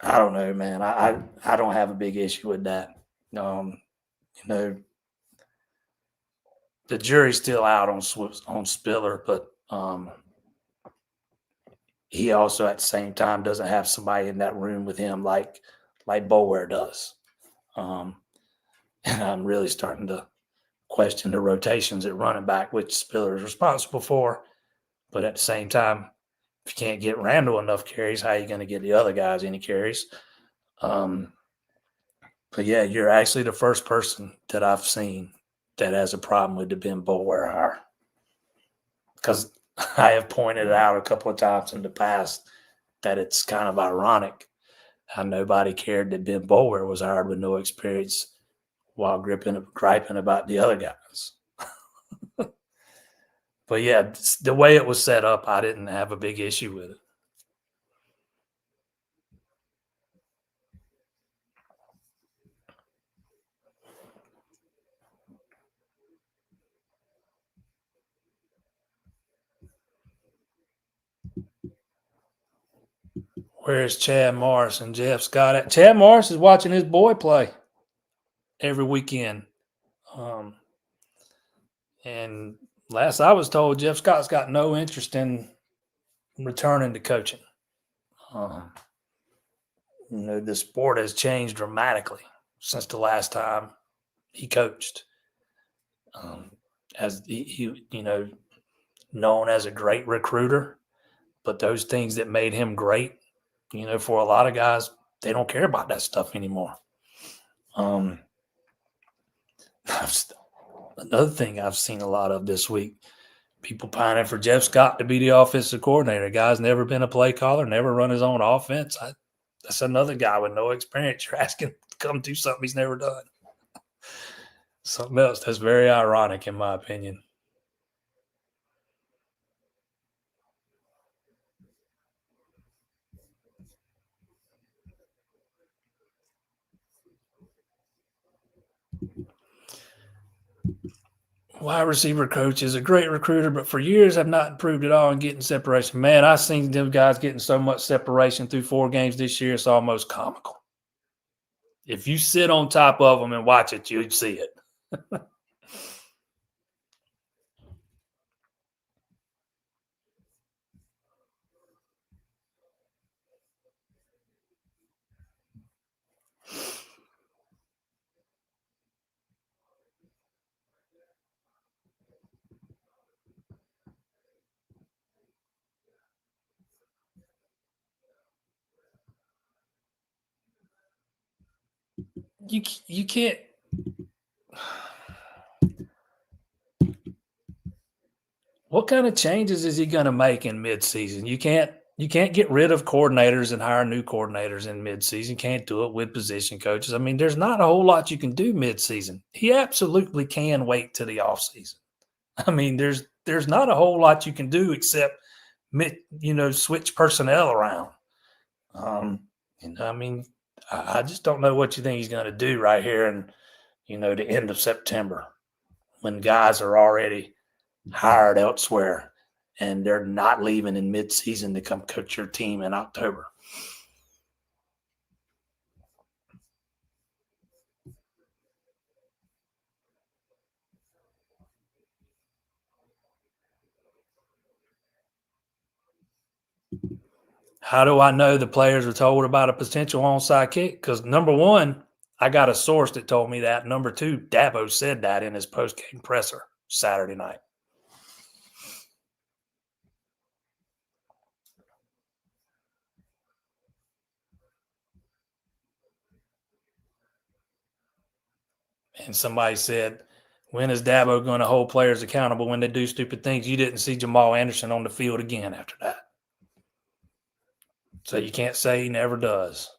I don't know, man. I don't have a big issue with that. Um, you know, the jury's still out on Spiller, but he also at the same time doesn't have somebody in that room with him like Boulware does. And I'm really starting to question the rotations at running back, which Spiller is responsible for. But at the same time, if you can't get Randall enough carries, how are you going to get the other guys any carries? But yeah, you're actually the first person that I've seen that has a problem with the Ben Boulware hire. Because I have pointed out a couple of times in the past that it's kind of ironic how nobody cared that Ben Boulware was hired with no experience while griping about the other guys. But yeah, the way it was set up, I didn't have a big issue with it. Where's Chad Morris and Jeff Scott at? Chad Morris is watching his boy play every weekend. And last I was told, Jeff Scott's got no interest in returning to coaching. The sport has changed dramatically since the last time he coached. As he known as a great recruiter, but those things that made him great, for a lot of guys, they don't care about that stuff anymore. Another thing I've seen a lot of this week, people pining for Jeff Scott to be the offensive coordinator. Guy's never been a play caller, never run his own offense. That's another guy with no experience. You're asking to come do something he's never done. Something else that's very ironic, in my opinion. Wide receiver coach is a great recruiter, but for years have not improved at all in getting separation. Man, I've seen them guys getting so much separation through 4 games this year, it's almost comical. If you sit on top of them and watch it, you'd see it. You can't. What kind of changes is he going to make in midseason? You can't get rid of coordinators and hire new coordinators in midseason. You can't do it with position coaches. I mean, there's not a whole lot you can do midseason. He absolutely can wait to the offseason. I mean, there's not a whole lot you can do except switch personnel around. I mean, I just don't know what you think he's going to do right here in the end of September when guys are already hired elsewhere and they're not leaving in midseason to come coach your team in October. How do I know the players were told about a potential onside kick? Because number one, I got a source that told me that. Number two, Dabo said that in his post-game presser Saturday night. And somebody said, when is Dabo going to hold players accountable when they do stupid things? You didn't see Jamal Anderson on the field again after that. So you can't say he never does.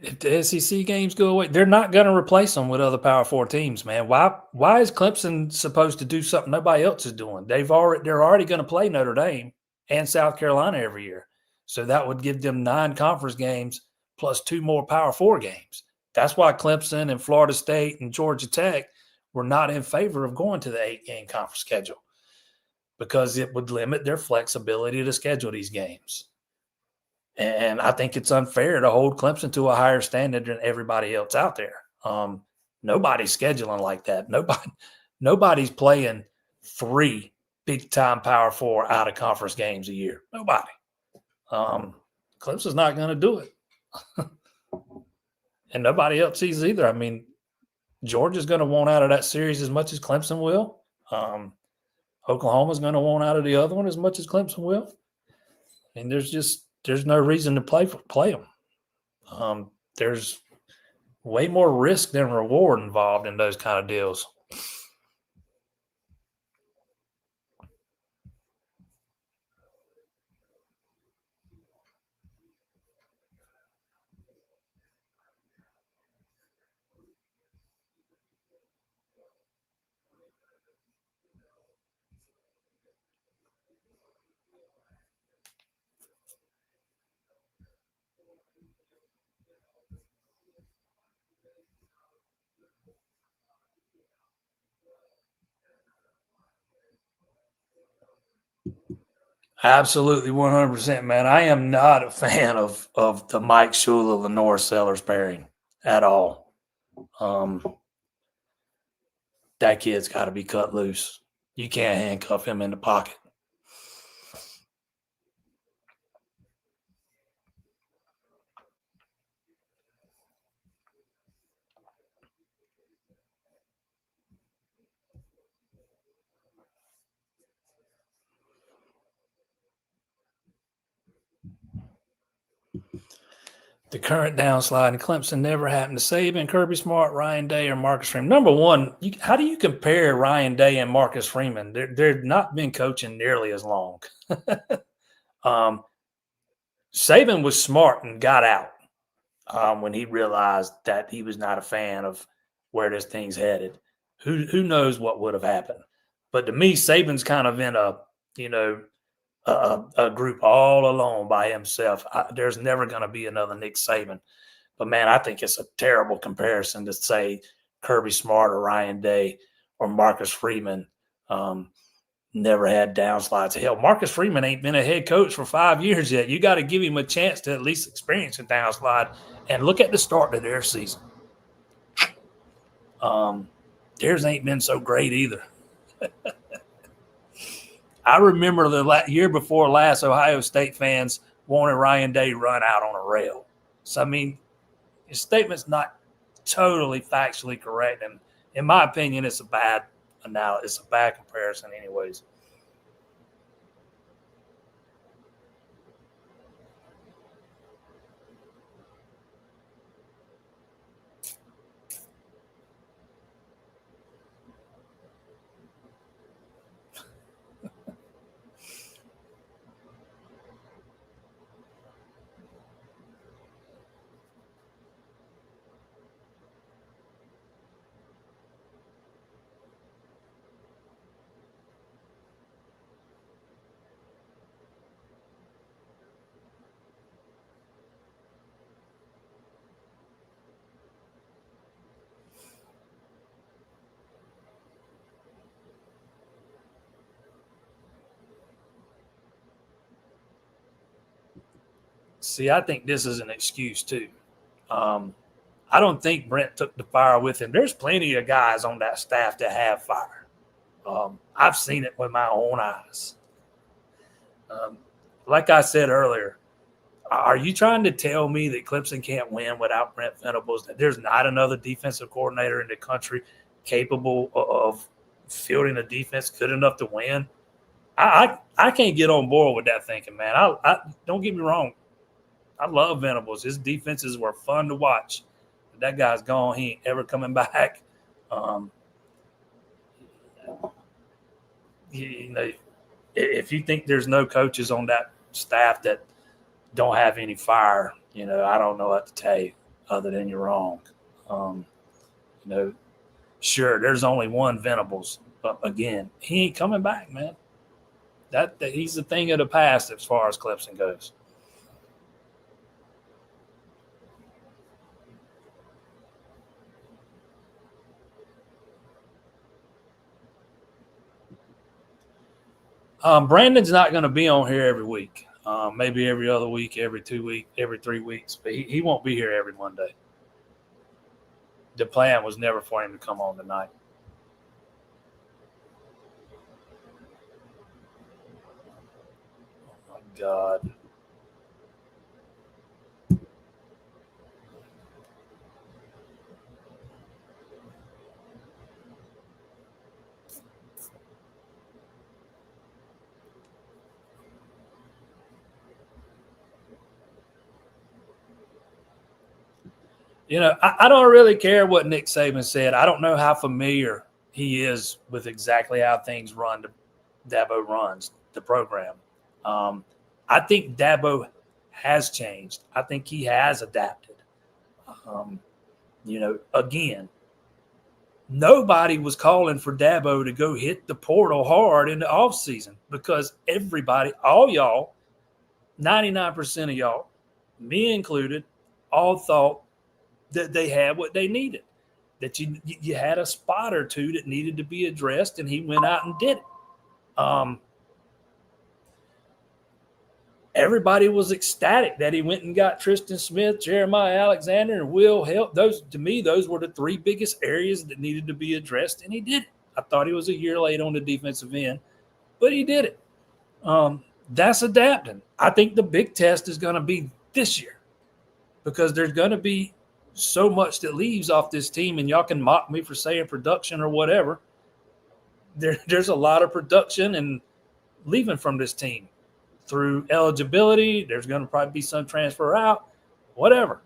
if the SEC games go away, they're not going to replace them with other Power 4 teams, man. Why is Clemson supposed to do something nobody else is doing? They're already going to play Notre Dame and South Carolina every year. So that would give them 9 conference games plus 2 more Power 4 games. That's why Clemson and Florida State and Georgia Tech were not in favor of going to the 8-game conference schedule because it would limit their flexibility to schedule these games. And I think it's unfair to hold Clemson to a higher standard than everybody else out there. Nobody's scheduling like that. Nobody's playing 3 big-time Power 4 out-of-conference games a year. Nobody. Clemson's not going to do it. And nobody else sees either. I mean, Georgia's going to want out of that series as much as Clemson will. Oklahoma's going to want out of the other one as much as Clemson will. I mean, there's no reason to play them. There's way more risk than reward involved in those kind of deals. Absolutely, 100%, man. I am not a fan of the Mike Shula, Lenore Sellers pairing at all. That kid's got to be cut loose. You can't handcuff him in the pocket. The current downslide in Clemson never happened to Saban, Kirby Smart, Ryan Day, or Marcus Freeman. Number one, how do you compare Ryan Day and Marcus Freeman? They're not been coaching nearly as long. Saban was smart and got out when he realized that he was not a fan of where this thing's headed. Who knows what would have happened? But to me, Saban's kind of in a group all alone by himself. There's never going to be another Nick Saban. But, man, I think it's a terrible comparison to say Kirby Smart or Ryan Day or Marcus Freeman never had downslides. Hell, Marcus Freeman ain't been a head coach for 5 years yet. You got to give him a chance to at least experience a downslide. And look at the start of their season. Theirs ain't been so great either. I remember the year before last, Ohio State fans wanted Ryan Day run out on a rail. So, I mean, his statement's not totally factually correct. And in my opinion, it's a bad analysis. It's a bad comparison anyways. See, I think this is an excuse too. I don't think Brent took the fire with him. There's plenty of guys on that staff that have fire. I've seen it with my own eyes. Like I said earlier, are you trying to tell me that Clemson can't win without Brent Venables, that there's not another defensive coordinator in the country capable of fielding a defense good enough to win? I can't get on board with that thinking, man. I don't get me wrong. I love Venables. His defenses were fun to watch. But that guy's gone. He ain't ever coming back. If you think there's no coaches on that staff that don't have any fire, I don't know what to tell you. other than you're wrong. Um, you know, sure, there's only one Venables, but again, he ain't coming back, man. That he's a thing of the past as far as Clemson goes. Brandon's not going to be on here every week. Maybe every other week, every 2 weeks, every 3 weeks, but he won't be here every Monday. The plan was never for him to come on tonight. Oh my God. I don't really care what Nick Saban said. I don't know how familiar he is with exactly how things run. Dabo runs the program. Um, I think Dabo has changed. I think he has adapted. Um, again, nobody was calling for Dabo to go hit the portal hard in the offseason because everybody, all y'all, 99% of y'all, me included, all thought that they had what they needed. That you had a spot or two that needed to be addressed, and he went out and did it. Um, Everybody was ecstatic that he went and got Tristan Smith, Jeremiah Alexander, and Will Help. Those, to me, those were the three biggest areas that needed to be addressed, and he did it. I thought he was a year late on the defensive end, but he did it. That's adapting. I think the big test is going to be this year because there's going to be so much that leaves off this team, and y'all can mock me for saying production or whatever. There's a lot of production and leaving from this team through eligibility. There's going to probably be some transfer out, whatever.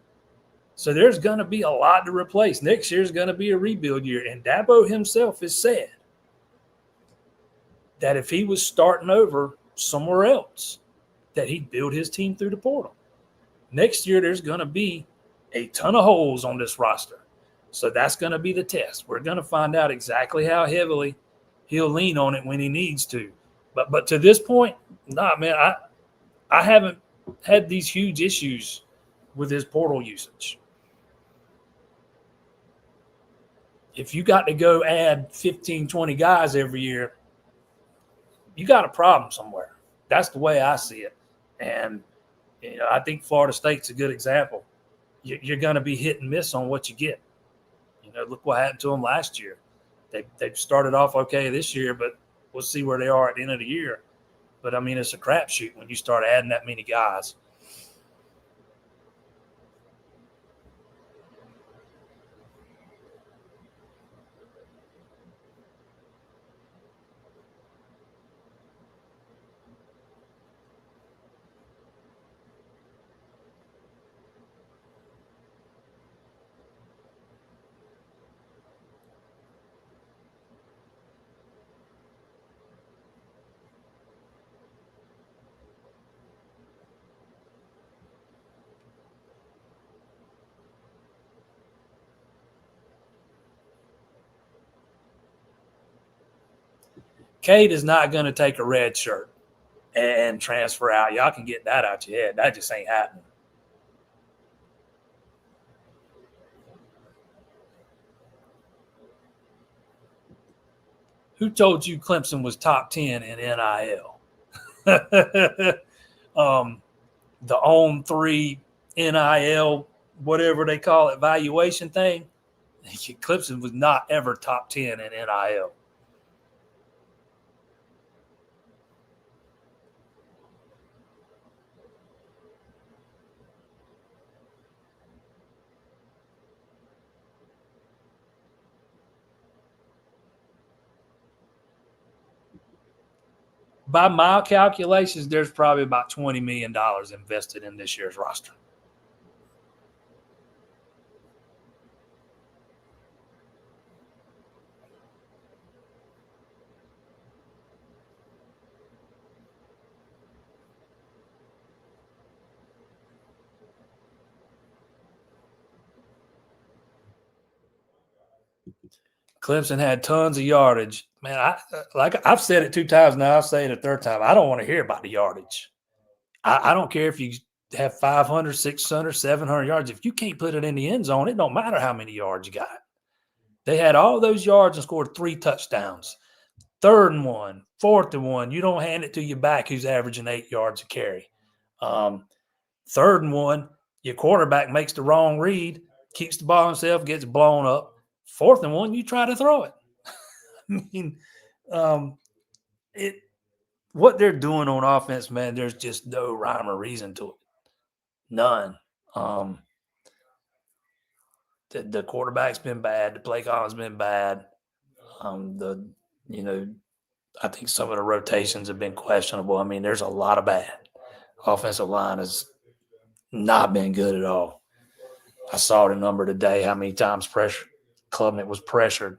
So there's going to be a lot to replace. Next year's going to be a rebuild year. And Dabo himself has said that if he was starting over somewhere else, that he'd build his team through the portal. Next year, there's going to be a ton of holes on this roster. So that's going to be the test. We're going to find out exactly how heavily he'll lean on it when he needs to. But to this point, man, I haven't had these huge issues with his portal usage. If you got to go add 15, 20 guys every year, you got a problem somewhere. That's the way I see it. And I think Florida State's a good example. You're going to be hit and miss on what you get. Look what happened to them last year. They started off okay this year, but we'll see where they are at the end of the year. But, I mean, it's a crapshoot when you start adding that many guys. Cade is not going to take a red shirt and transfer out. Y'all can get that out your head. That just ain't happening. Who told you Clemson was top 10 in NIL? The on 3 NIL, whatever they call it, valuation thing. Clemson was not ever top 10 in NIL. By my calculations, there's probably about $20 million invested in this year's roster. Clemson had tons of yardage. Man, I've said it 2 times now. I'll say it a third time. I don't want to hear about the yardage. I don't care if you have 500, 600, 700 yards. If you can't put it in the end zone, it don't matter how many yards you got. They had all those yards and scored 3 touchdowns. 3rd and 1, 4th and 1. You don't hand it to your back who's averaging 8 yards a carry. 3rd and 1, your quarterback makes the wrong read, keeps the ball himself, gets blown up. 4th and 1, you try to throw it. I mean, what they're doing on offense, man, there's just no rhyme or reason to it. None. The quarterback's been bad. The play calling's been bad. I think some of the rotations have been questionable. I mean, there's a lot of bad. Offensive line has not been good at all. I saw the number today, how many times Klubnik was pressured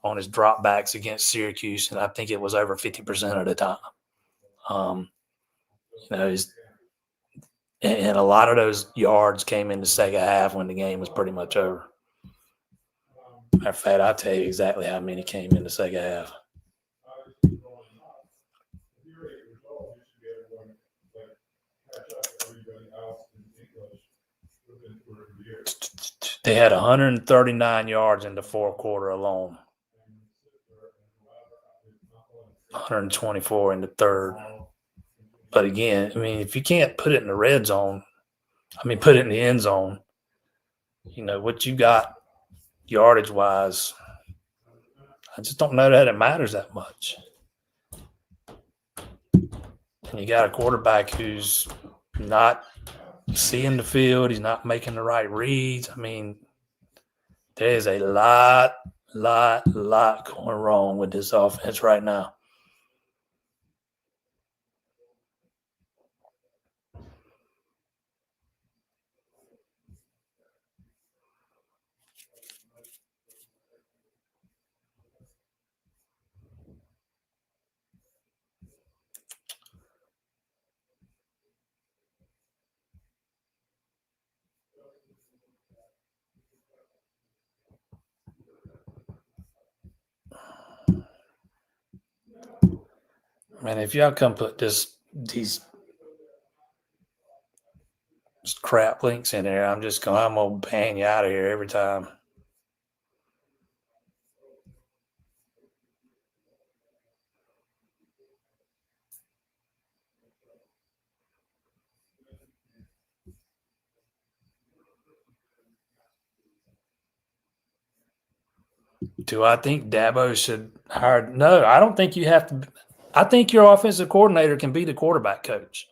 on his dropbacks against Syracuse, and I think it was over 50% of the time. And a lot of those yards came in the second half when the game was pretty much over. Matter of fact, I'll tell you exactly how many came in the second half. They had 139 yards in the 4th quarter alone. 124 in the 3rd. But again, I mean, if you can't put it in the red zone, put it in the end zone, what you got yardage-wise, I just don't know that it matters that much. And you got a quarterback who's not seeing the field. He's not making the right reads. I mean, there's a lot going wrong with this offense right now. Man, if y'all come put these crap links in there, I'm gonna ban you out of here every time. Do I think Dabo should hire? No, I don't think you have to. I think your offensive coordinator can be the quarterback coach.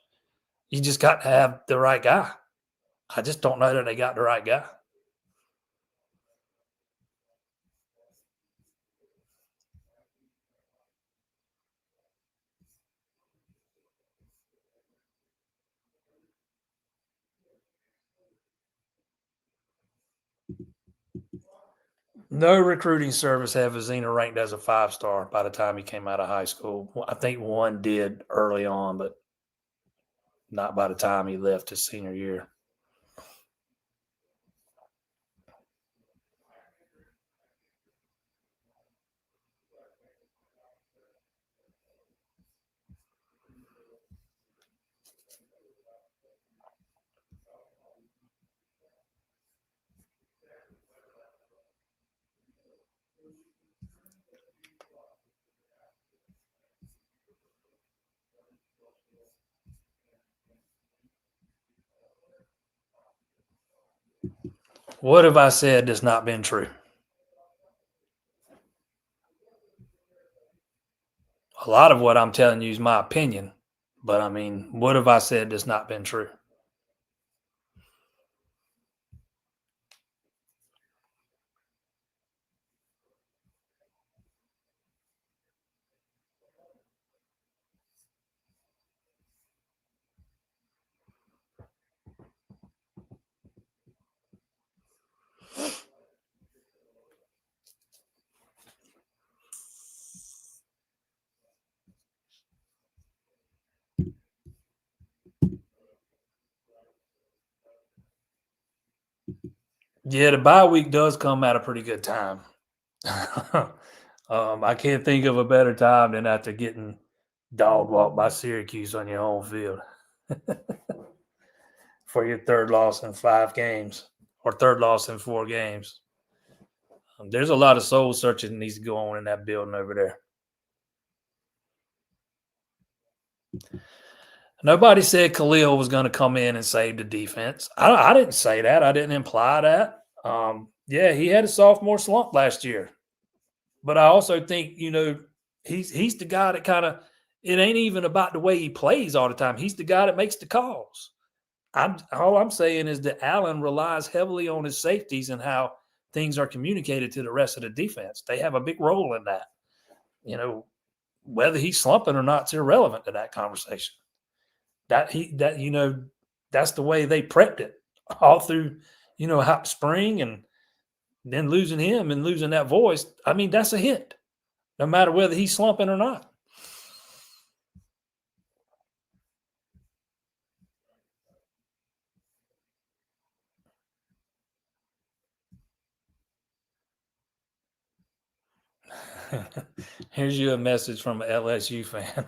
You just got to have the right guy. I just don't know that they got the right guy. No recruiting service had Vizina ranked as a 5-star by the time he came out of high school. I think one did early on, but not by the time he left his senior year. What have I said that's not been true? A lot of what I'm telling you is my opinion, but what have I said that's not been true? Yeah, the bye week does come at a pretty good time. I can't think of a better time than after getting dog walked by Syracuse on your home field for your third loss in 5 games or third loss in 4 games. There's a lot of soul searching that needs to go on in that building over there. Nobody said Khalil was going to come in and save the defense. I didn't say that. I didn't imply that. Yeah, he had a sophomore slump last year. But I also think, he's the guy that kind of – it ain't even about the way he plays all the time. He's the guy that makes the calls. All I'm saying is that Allen relies heavily on his safeties and how things are communicated to the rest of the defense. They have a big role in that. Whether he's slumping or not is irrelevant to that conversation. That's the way they prepped it all through, hot spring and then losing him and losing that voice. I mean, that's a hit, no matter whether he's slumping or not. Here's you a message from an LSU fan.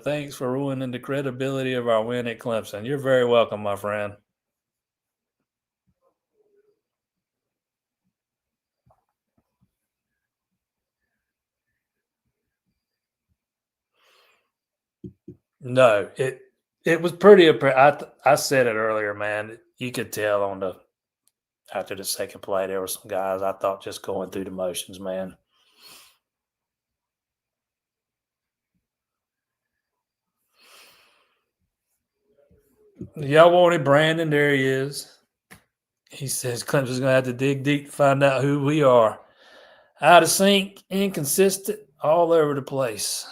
Thanks for ruining the credibility of our win at Clemson. You're very welcome, my friend. No, it was pretty. I said it earlier, man. You could tell after the second play, there were some guys I thought just going through the motions, man. Y'all wanted Brandon. There he is. He says Clemson's going to have to dig deep to find out who we are. Out of sync, inconsistent, all over the place.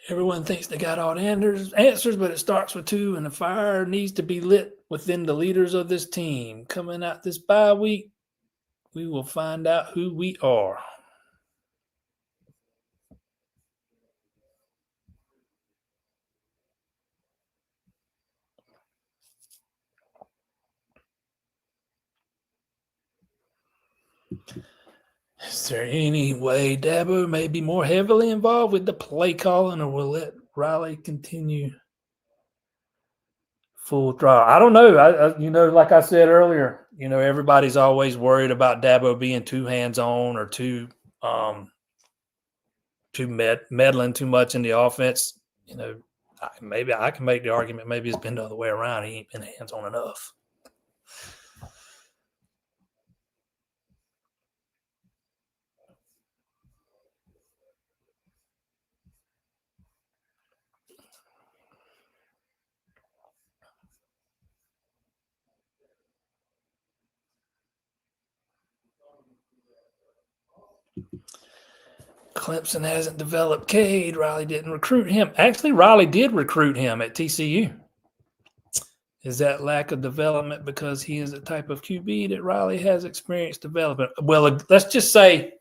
Everyone thinks they got all the answers, but it starts with 2, and the fire needs to be lit within the leaders of this team. Coming out this bye week, we will find out who we are. Is there any way Dabo may be more heavily involved with the play calling, or will let Riley continue full throttle? I don't know. Like I said earlier, everybody's always worried about Dabo being too hands-on or too meddling too much in the offense. Maybe I can make the argument maybe it's been the other way around. He ain't been hands-on enough. Clemson hasn't developed Cade. Riley didn't recruit him. Actually, Riley did recruit him at TCU. Is that lack of development because he is the type of QB that Riley has experienced development? Well, let's just say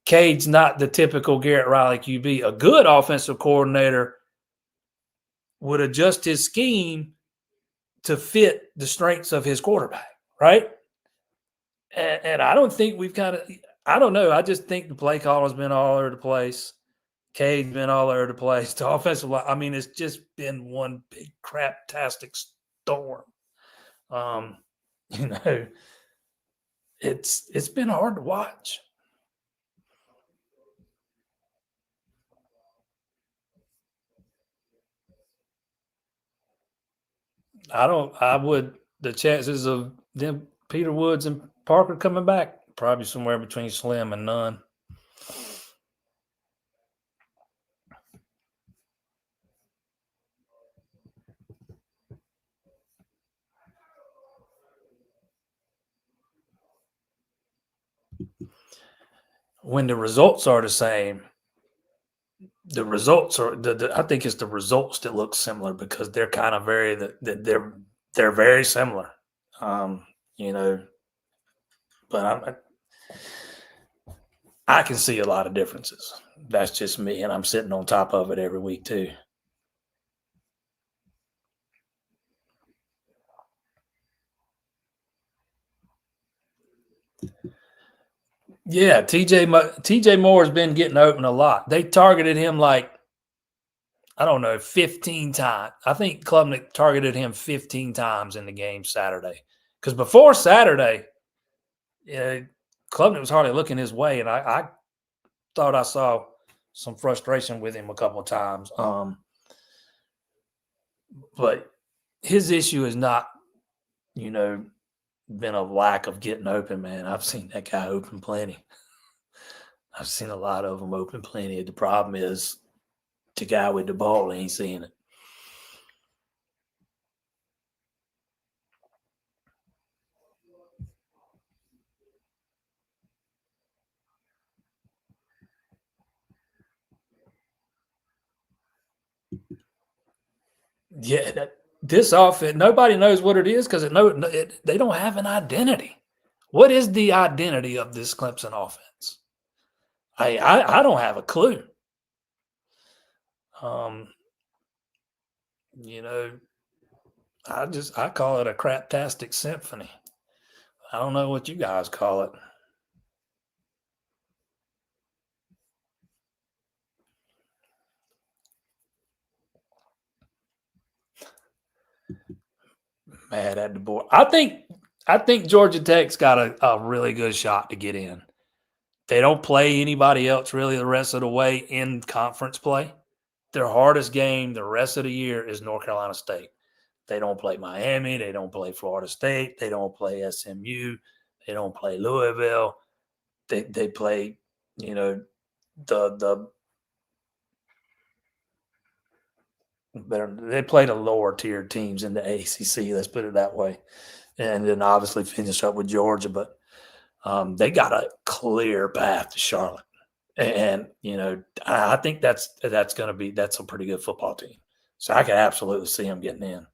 Cade's not the typical Garrett Riley QB. A good offensive coordinator would adjust his scheme to fit the strengths of his quarterback, right? And I don't think I don't know. I just think the play call has been all over the place. Cade's been all over the place. The offensive line, I mean, it's just been one big crap-tastic storm. It's been hard to watch. The chances of them, Peter Woods and Parker coming back, probably somewhere between slim and none. When the results are the same, the results are I think it's the results that look similar because they're kind of they're very similar. But I can see a lot of differences. That's just me, and I'm sitting on top of it every week too. Yeah, TJ Moore has been getting open a lot. They targeted him like, I don't know, 15 times. I think Klubnik targeted him 15 times in the game Saturday. Because before Saturday, Klubnik was hardly looking his way, and I thought I saw some frustration with him a couple of times. But his issue is not, been a lack of getting open, man. I've seen that guy open plenty. I've seen a lot of them open plenty. The problem is the guy with the ball ain't seeing it. Yeah, this offense, nobody knows what it is because they don't have an identity. What is the identity of this Clemson offense? I don't have a clue. Um, I call it a craptastic symphony. I don't know what you guys call it. Mad at the board. I think Georgia Tech's got a really good shot to get in. They don't play anybody else really the rest of the way in conference play. Their hardest game the rest of the year is North Carolina State. They don't play Miami. They don't play Florida State. They don't play SMU. They don't play Louisville. They play, the better. They play the lower tier teams in the ACC. Let's put it that way, and then obviously finish up with Georgia. But they got a clear path to Charlotte, and I think that's a pretty good football team. So I can absolutely see them getting in.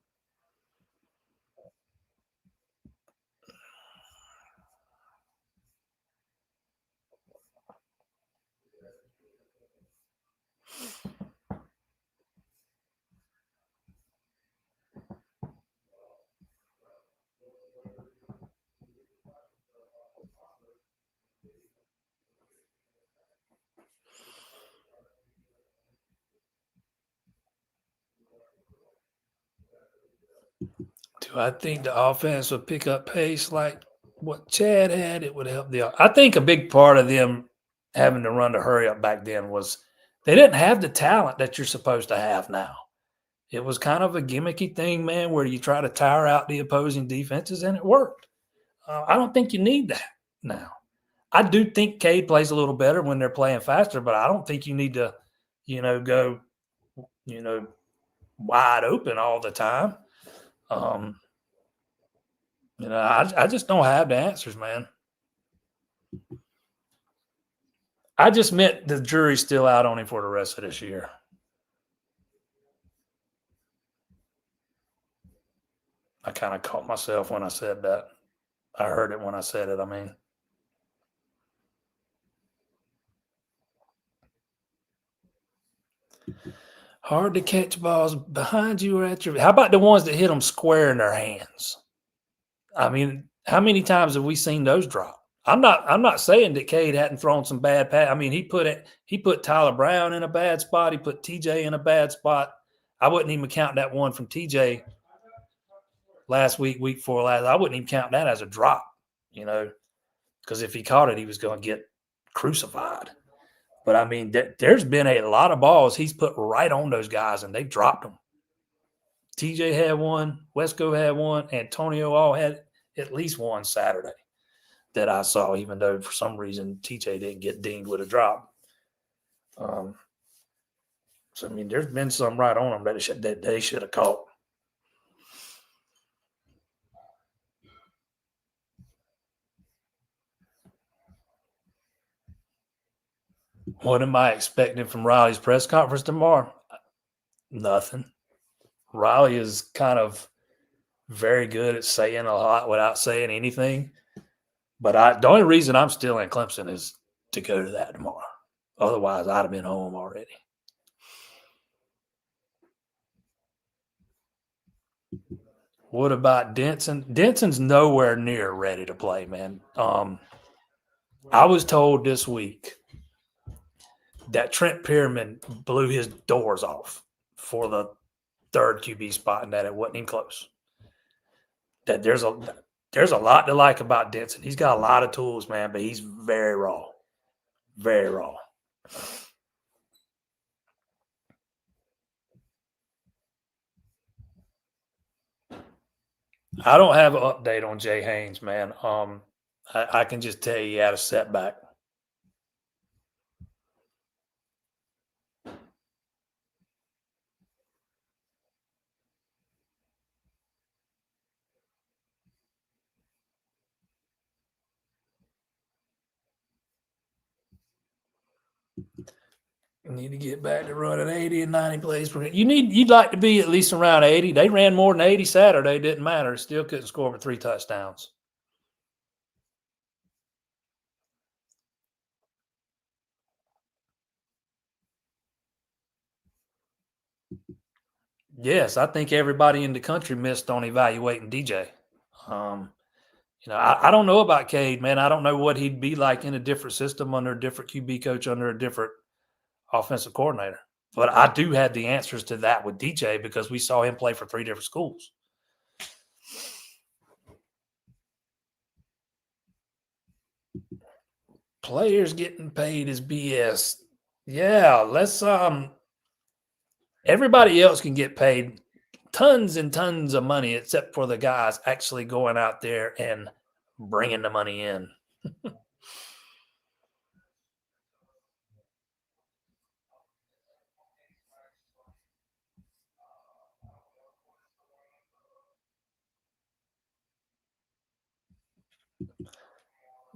Do I think the offense would pick up pace like what Chad had? It would help I think a big part of them having to run to hurry up back then was they didn't have the talent that you're supposed to have now. It was kind of a gimmicky thing, man, where you try to tire out the opposing defenses, and it worked. I don't think you need that now. I do think Cade plays a little better when they're playing faster, but I don't think you need to, go, wide open all the time. I just don't have the answers, man. I just meant the jury's still out on him for the rest of this year. I kind of caught myself when I said that. I heard it when I said it, I mean. Hard to catch balls behind you or at your – how about the ones that hit them square in their hands? I mean, how many times have we seen those drop? I'm not saying that Cade hadn't thrown some bad pass. I mean, he put Tyler Brown in a bad spot. He put TJ in a bad spot. I wouldn't even count that one from TJ last week before last. I wouldn't even count that as a drop, because if he caught it, he was going to get crucified. But, I mean, there's been a lot of balls he's put right on those guys, and they've dropped them. TJ had one. Wesco had one. Antonio all had at least one Saturday that I saw, even though for some reason TJ didn't get dinged with a drop. So, I mean, there's been some right on them that they should have caught. What am I expecting from Riley's press conference tomorrow? Nothing. Riley is kind of very good at saying a lot without saying anything. But the only reason I'm still in Clemson is to go to that tomorrow. Otherwise, I'd have been home already. What about Denson? Denson's nowhere near ready to play, man. I was told this week that Trent Pierman blew his doors off for the third QB spot and that it wasn't even close. That there's a lot to like about Denson. He's got a lot of tools, man, but he's very raw. Very raw. I don't have an update on Jay Haynes, man. I can just tell you he had a setback. You need to get back to running 80 and 90 plays per game. You'd like to be at least around 80. They ran more than 80 Saturday. Didn't matter. Still couldn't score for 3 touchdowns. Yes, I think everybody in the country missed on evaluating DJ. I don't know about Cade, man. I don't know what he'd be like in a different system under a different QB coach, under a different offensive coordinator. But I do have the answers to that with DJ because we saw him play for 3 different schools. Players getting paid is BS. Yeah, let's everybody else can get paid tons and tons of money except for the guys actually going out there and bringing the money in.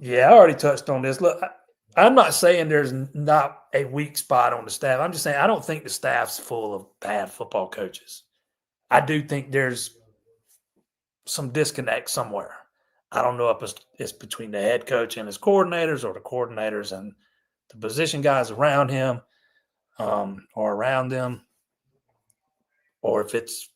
Yeah, I already touched on this. Look, I'm not saying there's not a weak spot on the staff. I'm just saying I don't think the staff's full of bad football coaches. I do think there's some disconnect somewhere. I don't know if it's between the head coach and his coordinators or the coordinators and the position guys around him or around them, or if it's,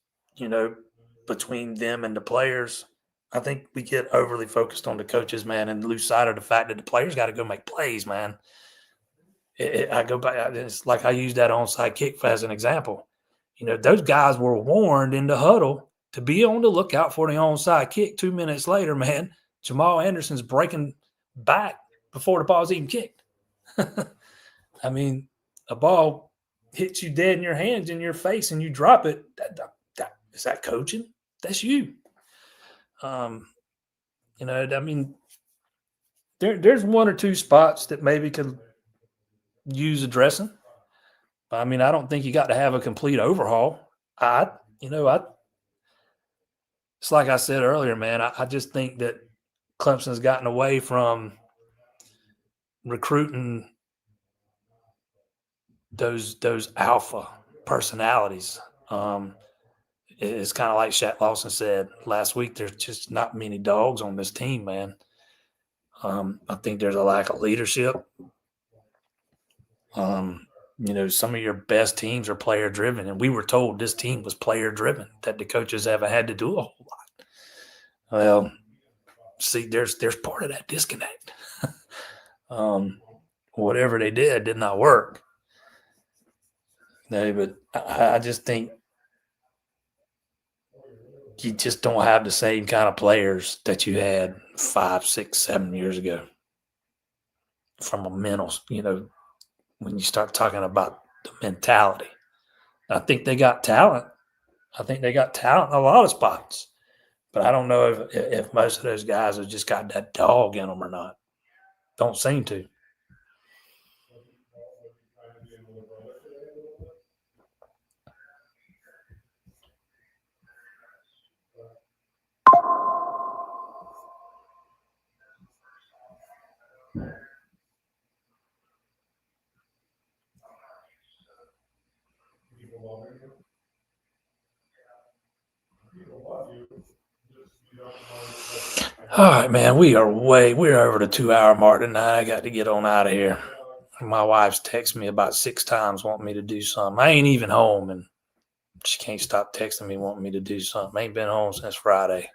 between them and the players. I think we get overly focused on the coaches, man, and lose sight of the fact that the players got to go make plays, man. I go back. It's like I use that onside kick as an example. Those guys were warned in the huddle to be on the lookout for the onside kick. 2 minutes later, man, Jamal Anderson's breaking back before the ball's even kicked. I mean, a ball hits you dead in your hands, in your face, and you drop it. Is that coaching? That's you. I mean, there's 1 or 2 spots that maybe could use addressing. I mean, I don't think you got to have a complete overhaul. It's like I said earlier, man. I just think that Clemson's gotten away from recruiting those alpha personalities. It's kind of like Shaq Lawson said last week. There's just not many dogs on this team, man. I think there's a lack of leadership. Some of your best teams are player driven, and we were told this team was player driven, that the coaches haven't had to do a whole lot. Well, see, there's part of that disconnect. Whatever they did not work. No, but I just think you just don't have the same kind of players that you had 5, 6, 7 years ago. From a mental, when you start talking about the mentality. I think they got talent. I think they got talent in a lot of spots. But I don't know if most of those guys have just got that dog in them or not. Don't seem to. All right, man. We're over the 2-hour mark tonight. I got to get on out of here. My wife's texted me about 6 times wanting me to do something. I ain't even home, and she can't stop texting me wanting me to do something. I ain't been home since Friday.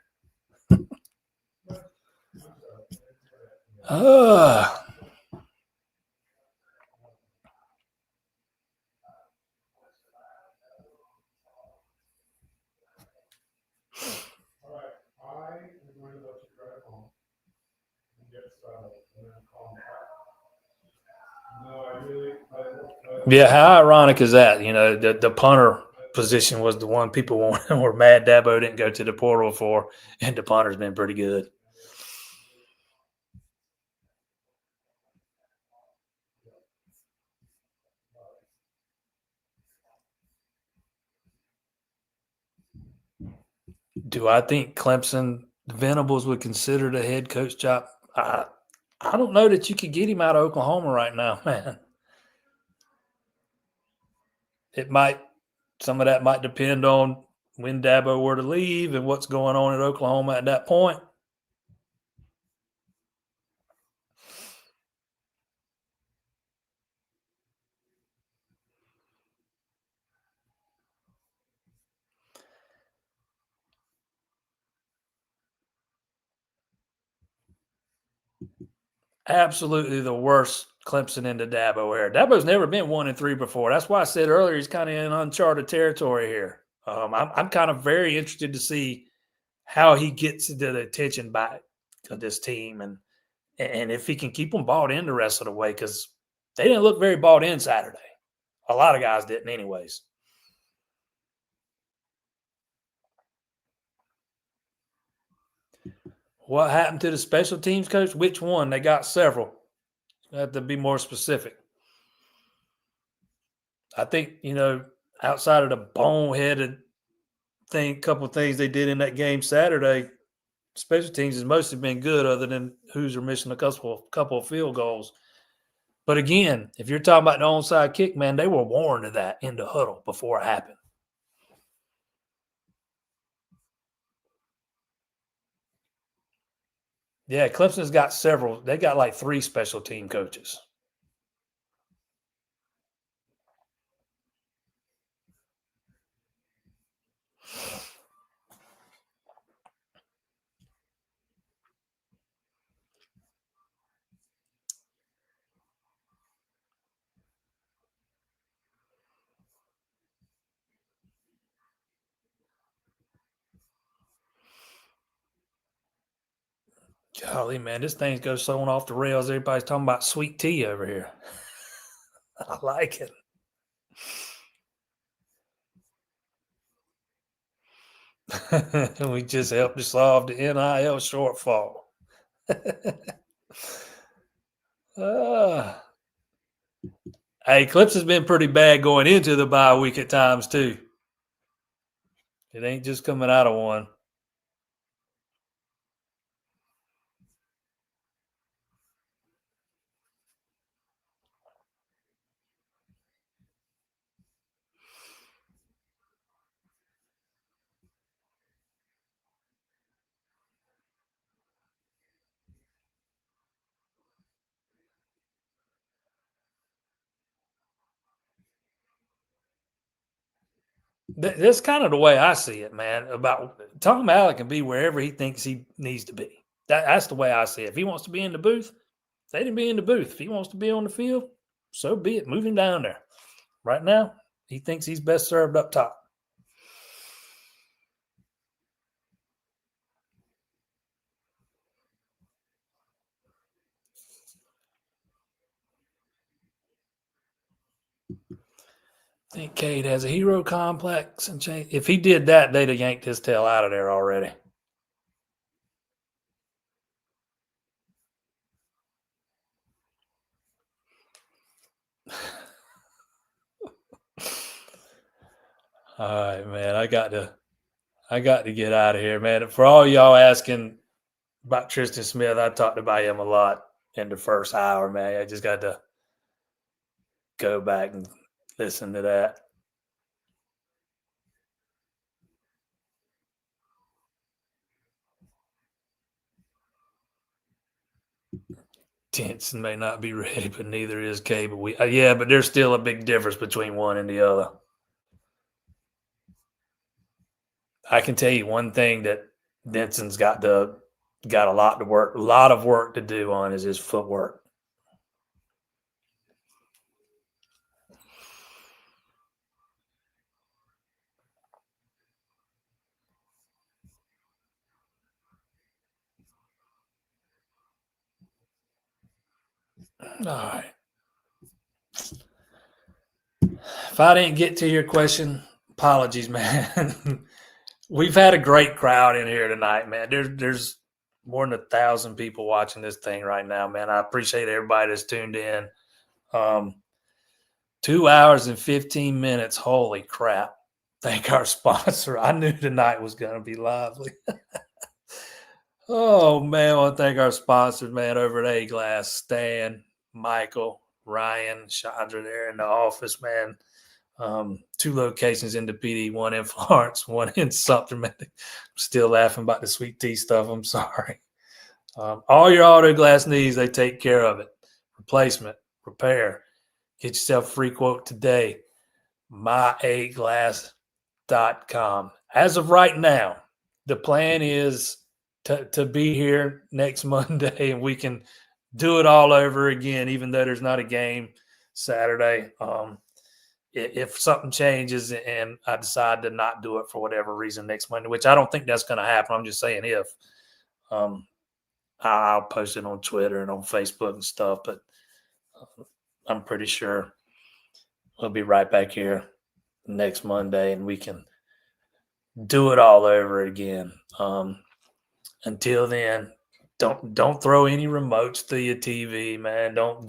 Yeah, how ironic is that? You know, the punter position was the one people were mad Dabo didn't go to the portal for, and the punter's been pretty good. Do I think Clemson Venables would consider the head coach job? I don't know that you could get him out of Oklahoma right now, man. It might some of that might depend on when Dabo were to leave and what's going on at Oklahoma at that point. Absolutely the worst Clemson into Dabo era. Dabo's never been 1-3 before. That's why I said earlier he's kind of in uncharted territory here. I'm kind of very interested to see how he gets the attention back to this team and if he can keep them bought in the rest of the way because they didn't look very bought in Saturday. A lot of guys didn't, anyways. What happened to the special teams coach? Which one? They got several. I have to be more specific. I think, outside of the boneheaded couple of things they did in that game Saturday, special teams has mostly been good other than Hoosier missing a couple of field goals. But again, if you're talking about the onside kick, man, they were warned of that in the huddle before it happened. Yeah, Clemson's got several. They got like 3 special team coaches. Golly, man, this thing goes so off the rails. Everybody's talking about sweet tea over here. I like it. We just helped to solve the NIL shortfall. uh, hey, Clemson's been pretty bad going into the bye week at times, too. It ain't just coming out of one. That's kind of the way I see it, man. About Tom Allen can be wherever he thinks he needs to be. That's the way I see it. If he wants to be in the booth, let him be in the booth. If he wants to be on the field, so be it. Move him down there. Right now, he thinks he's best served up top. I think Cade has a hero complex and change. If he did that, they'd have yanked his tail out of there already. All right, man. I got to get out of here, man. For all y'all asking about Tristan Smith, I talked about him a lot in the first hour, man. I just got to go back and listen to that. Tenson may not be ready, but neither is K. But but there's still a big difference between one and the other. I can tell you one thing that Denson's got a lot of work to do on is his footwork. All right. If I didn't get to your question, apologies, man. We've had a great crowd in here tonight, man. There's more than 1,000 people watching this thing right now, man. I appreciate everybody that's tuned in. 2 hours and 15 minutes. Holy crap. Thank our sponsor. I knew tonight was going to be lively. Oh, man. I want to thank our sponsors, man, over at A-Glass. Stan, Michael, Ryan, Chandra there in the office, man. 2 locations in the PD, one in Florence, one in Sumter. Man. I'm still laughing about the sweet tea stuff. I'm sorry. All your auto glass needs, they take care of it. Replacement, repair. Get yourself a free quote today. myaglass.com. As of right now, the plan is to be here next Monday and we can do it all over again, even though there's not a game Saturday. If something changes and I decide to not do it for whatever reason next Monday, which I don't think that's going to happen. I'm just saying if. I'll post it on Twitter and on Facebook and stuff, but I'm pretty sure we'll be right back here next Monday and we can do it all over again. Until then, don't throw any remotes through your TV, man. Don't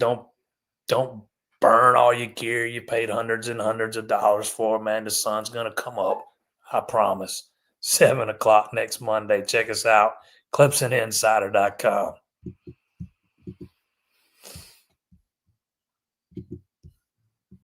burn all your gear you paid hundreds and hundreds of dollars for, man. The sun's gonna come up. I promise. 7 o'clock next Monday. Check us out. ClemsonInsider.com.